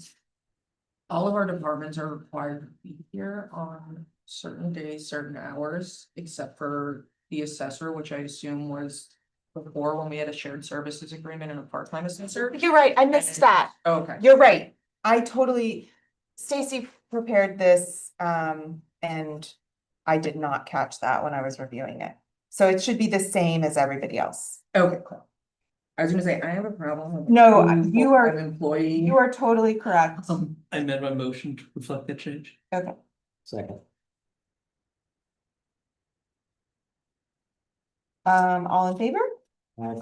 All of our departments are required to be here on certain days, certain hours, except for the assessor, which I assume was before when we had a shared services agreement and a part-time assessor. You're right, I missed that. Okay. You're right. I totally, Stacy prepared this, and I did not catch that when I was reviewing it. So it should be the same as everybody else. Okay, cool. I was gonna say, I have a problem. with No, being you are- full-time Employee. You are totally correct. I amend my motion to reflect that change. Okay. Second. All in favor?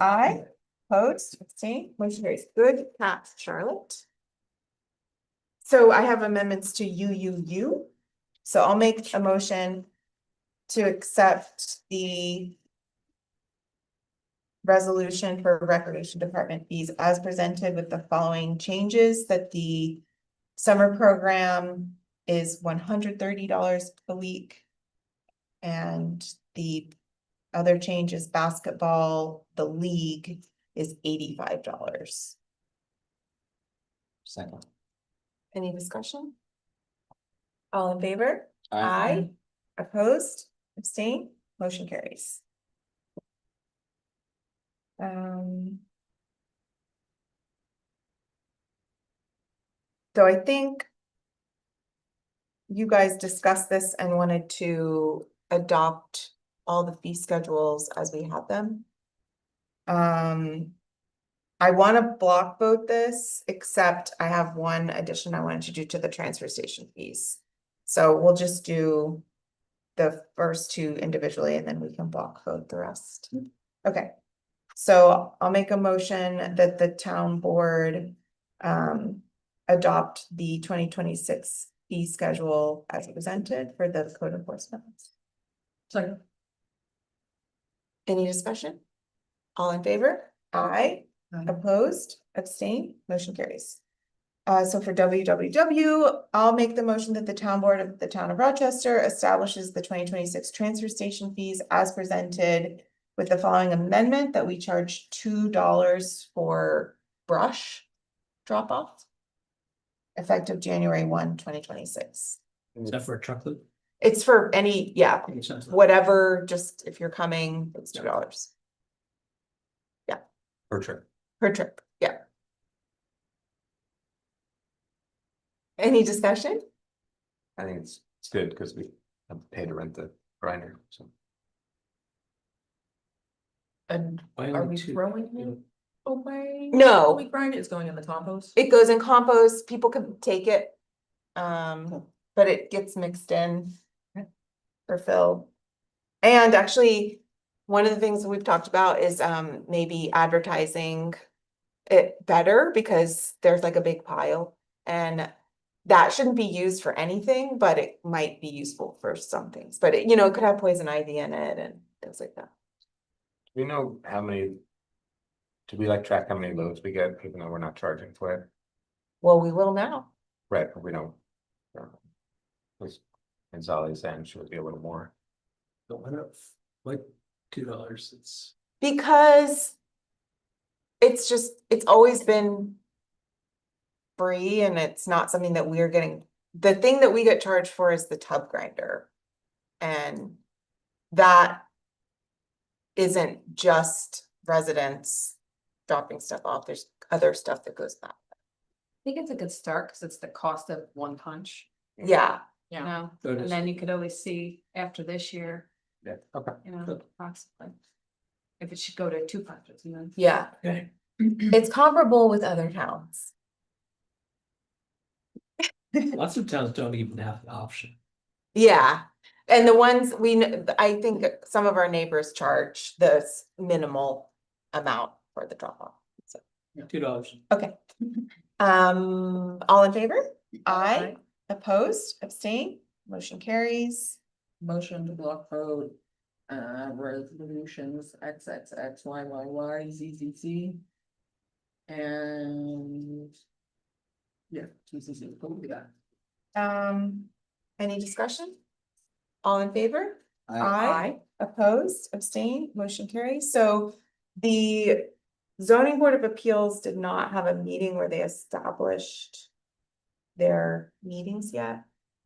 Aye. Opposed, abstained, motion carries. Good catch, Charlotte. So I have amendments to UUU. So I'll make a motion to accept the resolution for recreation department fees as presented with the following changes: that the summer program is $130 a week. And the other change is basketball, the league is $85. Second. Any discussion? All in favor? Aye. Opposed, abstain, motion carries. So I think you guys discussed this and wanted to adopt all the fee schedules as we have them. I want to block vote this, except I have one addition I wanted to do to the transfer station fees. So we'll just do the first two individually and then we can block vote the rest. Okay, so I'll make a motion that the town board adopt the 2026 fee schedule as presented for the code enforcement. Second. Any discussion? All in favor? Aye. Opposed, abstain, motion carries. So for WWW, I'll make the motion that the town board of the town of Rochester establishes the 2026 transfer station fees as presented with the following amendment that we charge $2 for brush drop off. Effective January 1, 2026. Is that for a truck loop? It's for any, yeah, Makes sense. whatever, just if you're coming, it's $2 Per trip. per trip, yeah. Any discussion? I think it's good because we have to pay to rent the grinder, so. And Why are only we two? throwing it away? No. We grind it, it's going in the compost? It goes in compost, people can take it. But it gets mixed in. For Phil. And actually, one of the things that we've talked about is maybe advertising. It better because there's like a big pile and. That shouldn't be used for anything, but it might be useful for some things, but it, it could have poison ivy in it and things like that. Do we know how many? Do we like track how many loads we get, even though we're not charging for it? Well, we will now. Right, but we don't. And Sally's saying she would be a little more. But why not, like, $2, it's. Because it's always been free and it's not something that we're getting, the thing that we get charged for is the tub grinder. And that isn't just residents dropping stuff off, there's other stuff that goes back. I think it's a good start because it's the cost of one punch, Yeah, you know, So it and is. then you could always see after this year, Yeah, okay. approximately. If it should go to 2 punches, yeah, Okay. it's comparable with other towns. Lots of towns don't even have the option. Yeah, and the ones I think some of our neighbors charge this minimal amount for the drop off, so. $2. Okay. All in favor? Aye. Opposed, abstain, motion carries. Motion to block vote, resolutions XXXYYYZZZ. And. Yeah, ZZZ, what we got? Any discussion? All in favor? Aye. Opposed, abstain, motion carries. So the zoning board of appeals did not have a meeting where they established their meetings yet.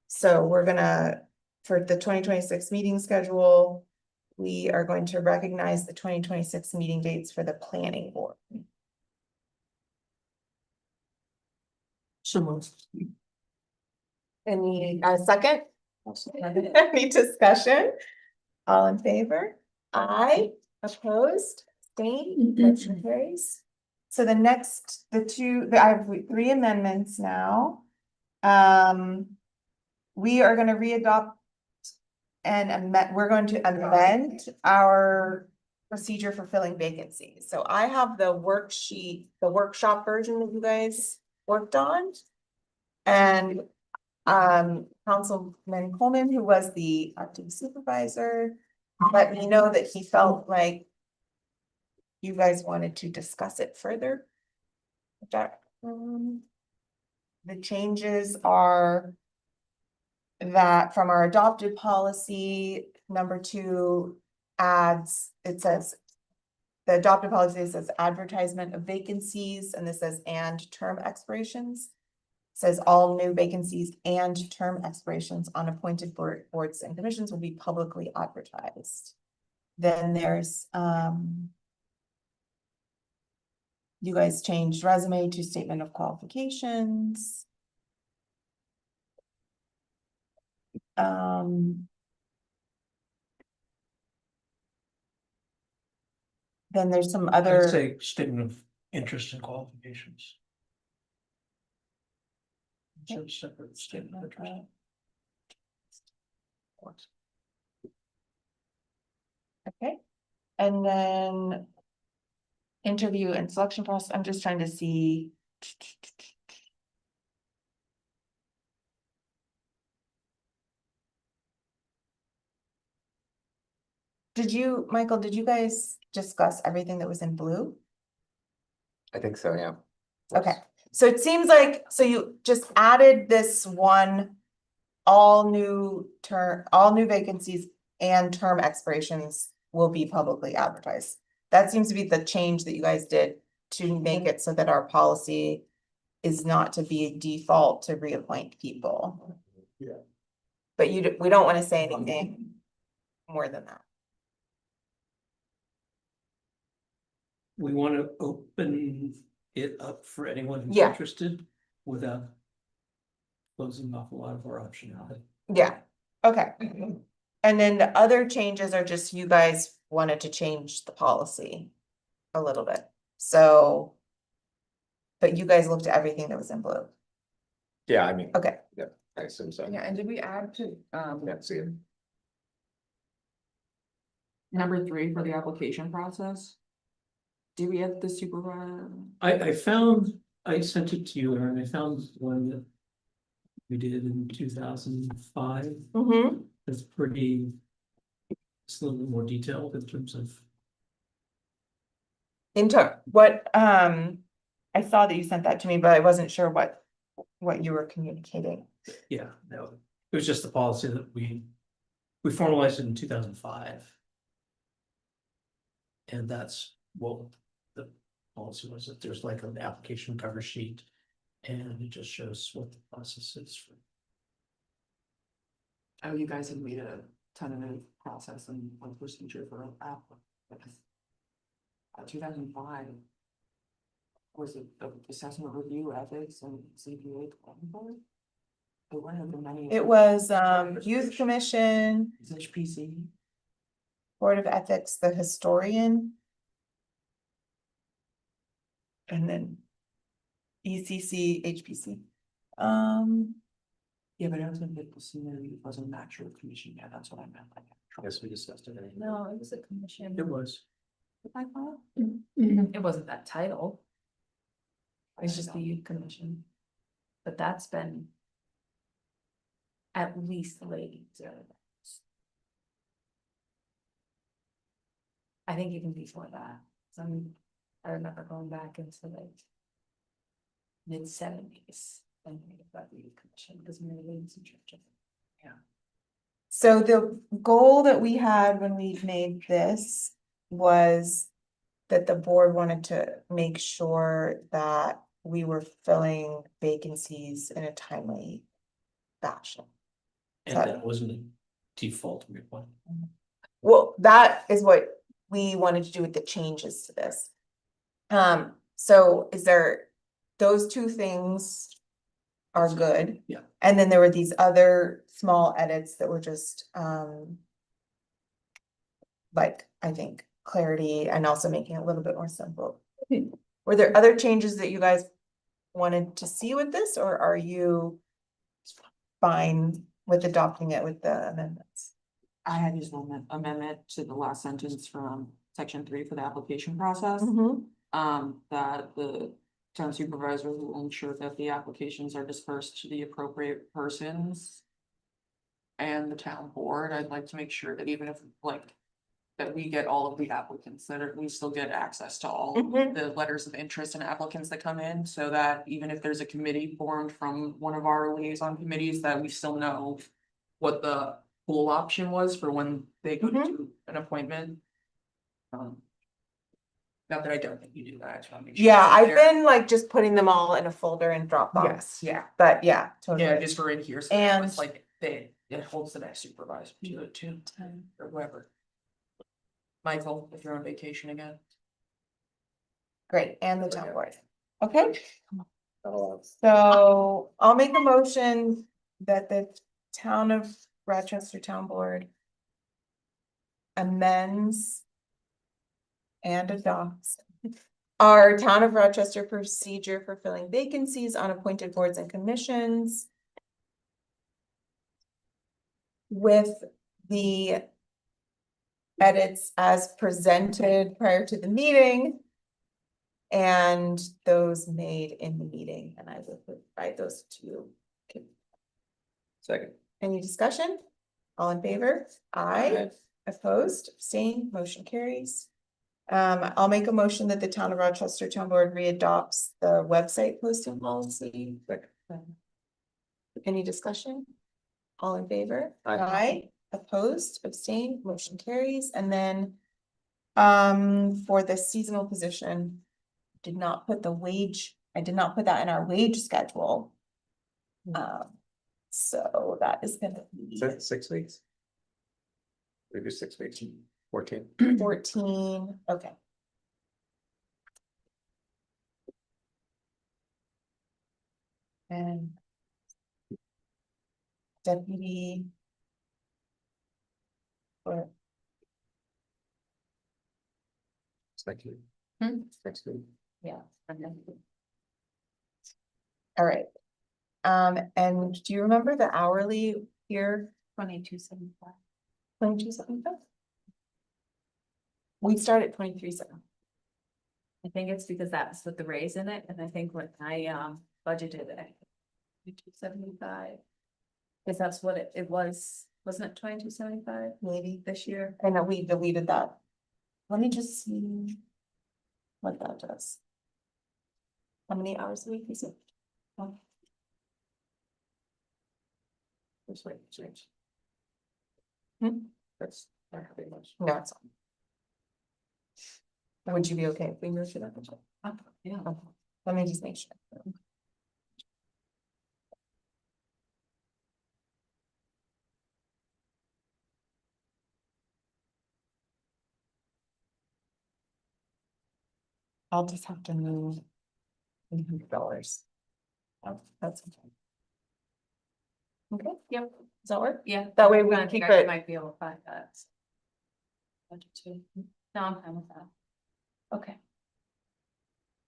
So we're gonna, for the 2026 meeting schedule, we are going to recognize the 2026 meeting dates for the planning board. So much. Any, second? Any discussion? All in favor? Aye, opposed, abstained, motion carries. So the next, I have 3 amendments now. We are gonna readopt and we're going to amend our procedure for filling vacancies. So I have the worksheet, the workshop version that you guys worked on. And Councilman Coleman, who was the acting supervisor, let me know that he felt like you guys wanted to discuss it further. The changes are that from our adopted policy, number 2 adds, it says, the adopted policy says advertisement of vacancies, and this says and term expirations. Says all new vacancies and term expirations on appointed boards and commissions will be publicly advertised. Then there's, you guys changed resume to statement of qualifications. Then there's some I'd other, say statement of interest and qualifications. So separate statement of interest. okay, and then interview and selection process, I'm just trying to see. Michael, did you guys discuss everything that was in blue? I think so, yeah. Okay, so it seems like, so you just added this one, all new vacancies and term expirations will be publicly advertised. That seems to be the change that you guys did to make it so that our policy is not to be a default to reappoint people. Yeah. But we don't want to say anything more than that. We want to open it up for anyone who's Yeah. interested without closing off a lot of our optionality. Yeah, okay. And then the other changes are just you guys wanted to change the policy a little bit, so. But you guys looked at everything that was in blue. Yeah, I mean, Okay, I assume so. Yeah, and did we add to, Yeah, see it. number 3 for the application process? Do we have the supervisor? I sent it to you, Aaron. I found one that we did in 2005. mm-hmm, It's pretty, it's a little bit more detailed in terms of, I saw that you sent that to me, but I wasn't sure what you were communicating. yeah, no, it was just the policy that we formalized it in 2005. And that's what the policy was, that there's like an application cover sheet. And it just shows what the process is for. Oh, you guys had made a tentative process and one procedure for an app. 2005. Was it the assessment review ethics and CPA? There weren't there many. It was Youth Commission, Is HPC? Board of Ethics, the historian. And then ECC, HPC. Yeah, but I don't think that the senior wasn't an actual commission yet, that's what I meant. Like, Yes, we discussed it. No, it was a commission. It was. It wasn't that title. It's just the youth commission. But that's been. At least late. I think even before that, I remember going back into like. Mid-70s, and thinking about the youth commission, because Mary Lane's in charge of it. Yeah. So the goal that we had when we made this was that the board wanted to make sure that we were filling vacancies in a timely fashion. And that wasn't a default requirement. Well, that is what we wanted to do with the changes to this. So is there, those two things are good. Yeah. And then there were these other small edits that were just, like, I think, clarity and also making it a little bit more simple. Were there other changes that you guys wanted to see with this, or are you fine with adopting it with the amendments? I had used an amendment to the last sentence from section 3 for the application process. That the town supervisor will ensure that the applications are dispersed to the appropriate persons. And the town board, I'd like to make sure that even if like. That we get all of the applicants, that we still get access to all Mhm. the letters of interest and applicants that come in, so that even if there's a committee formed from one of our liaison committees, that we still know. What the pool option was for when they go to do an appointment. Not that I don't think you do that, I just wanna make sure. Yeah, it's I've there. been like just putting them all in a folder and Dropbox. Yes, yeah, But yeah, totally. yeah, just for in here, so And- it's like, it holds the next supervisor to it too, or whoever. Michael, if you're on vacation again. Great, and the town board. Okay. So I'll make a motion that the town of Rochester Town Board amends and adopts our town of Rochester procedure for filling vacancies on appointed boards and commissions with the edits as presented prior to the meeting and those made in the meeting, and I will provide those to you. Second. Any discussion? All in favor? Aye. Opposed, abstained, motion carries. I'll make a motion that the town of Rochester Town Board readopts the website posting policy. Any discussion? All in favor? Aye. Opposed, abstained, motion carries, and then. For the seasonal position. Did not put the wage, I did not put that in our wage schedule. So that is gonna be. 6 weeks? Maybe 6 weeks, 14. 14, okay. And. Deputy. Or, Next week. Hmm? Next week. Yeah. all right. And do you remember the hourly here? 22.75. 22.75? We start at 23.7. I think it's because that's with the raise in it, and I think when I budgeted it. 22.75. Cause that's what it was, wasn't it 22.75 Maybe. this year? I know we deleted that. Let me just see. What that does. How many hours a week is it? Oh, That's right, change. Hmm? That's not very much. No, it's not. Would you be okay if we moved to that? Yeah. Okay, let me just make sure. I'll just have to move. $100. Oh, that's okay. Okay, Yep, does that work? yeah. That way we I can think keep I it- might be able to find that. Budget too. No, I'm fine with that. Okay.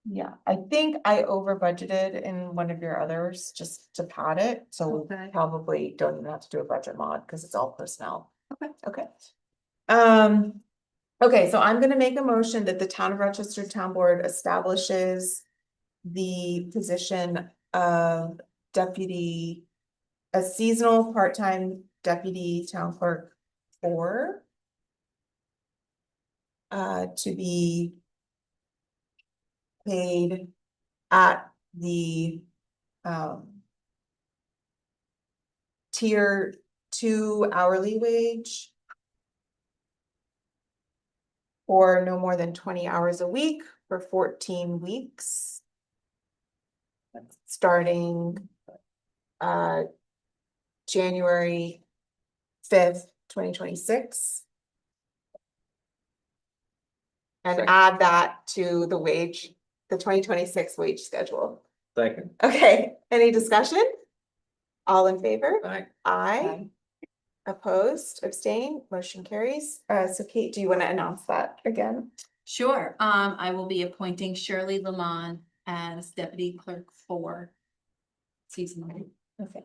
Yeah, I think I over budgeted in one of your others just to pad it, so we Okay. probably don't even have to do a budget mod because it's all personnel. Okay. Okay. Okay, so I'm gonna make a motion that the town of Rochester Town Board establishes the position of deputy, a seasonal part-time deputy town clerk 4. To be paid at the tier 2 hourly wage or no more than 20 hours a week for 14 weeks. Starting January 5th, 2026. And Second. add that to the wage, the 2026 wage schedule. Second. Okay, any discussion? All in favor? Aye. Aye. Opposed, abstain, motion carries. So Kate, do you want to announce that again? Sure, I will be appointing Shirley Lamont as deputy clerk 4. Seasonal. Okay.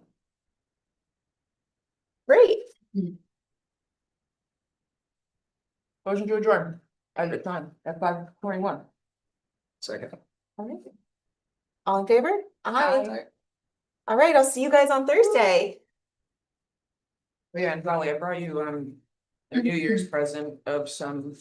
Great. Motion to adjourn at the time, at 5:21. Second. All right. All in favor? Aye. All right, I'll see you guys on Thursday. Yeah, and Valley, I brought you a New Year's present of some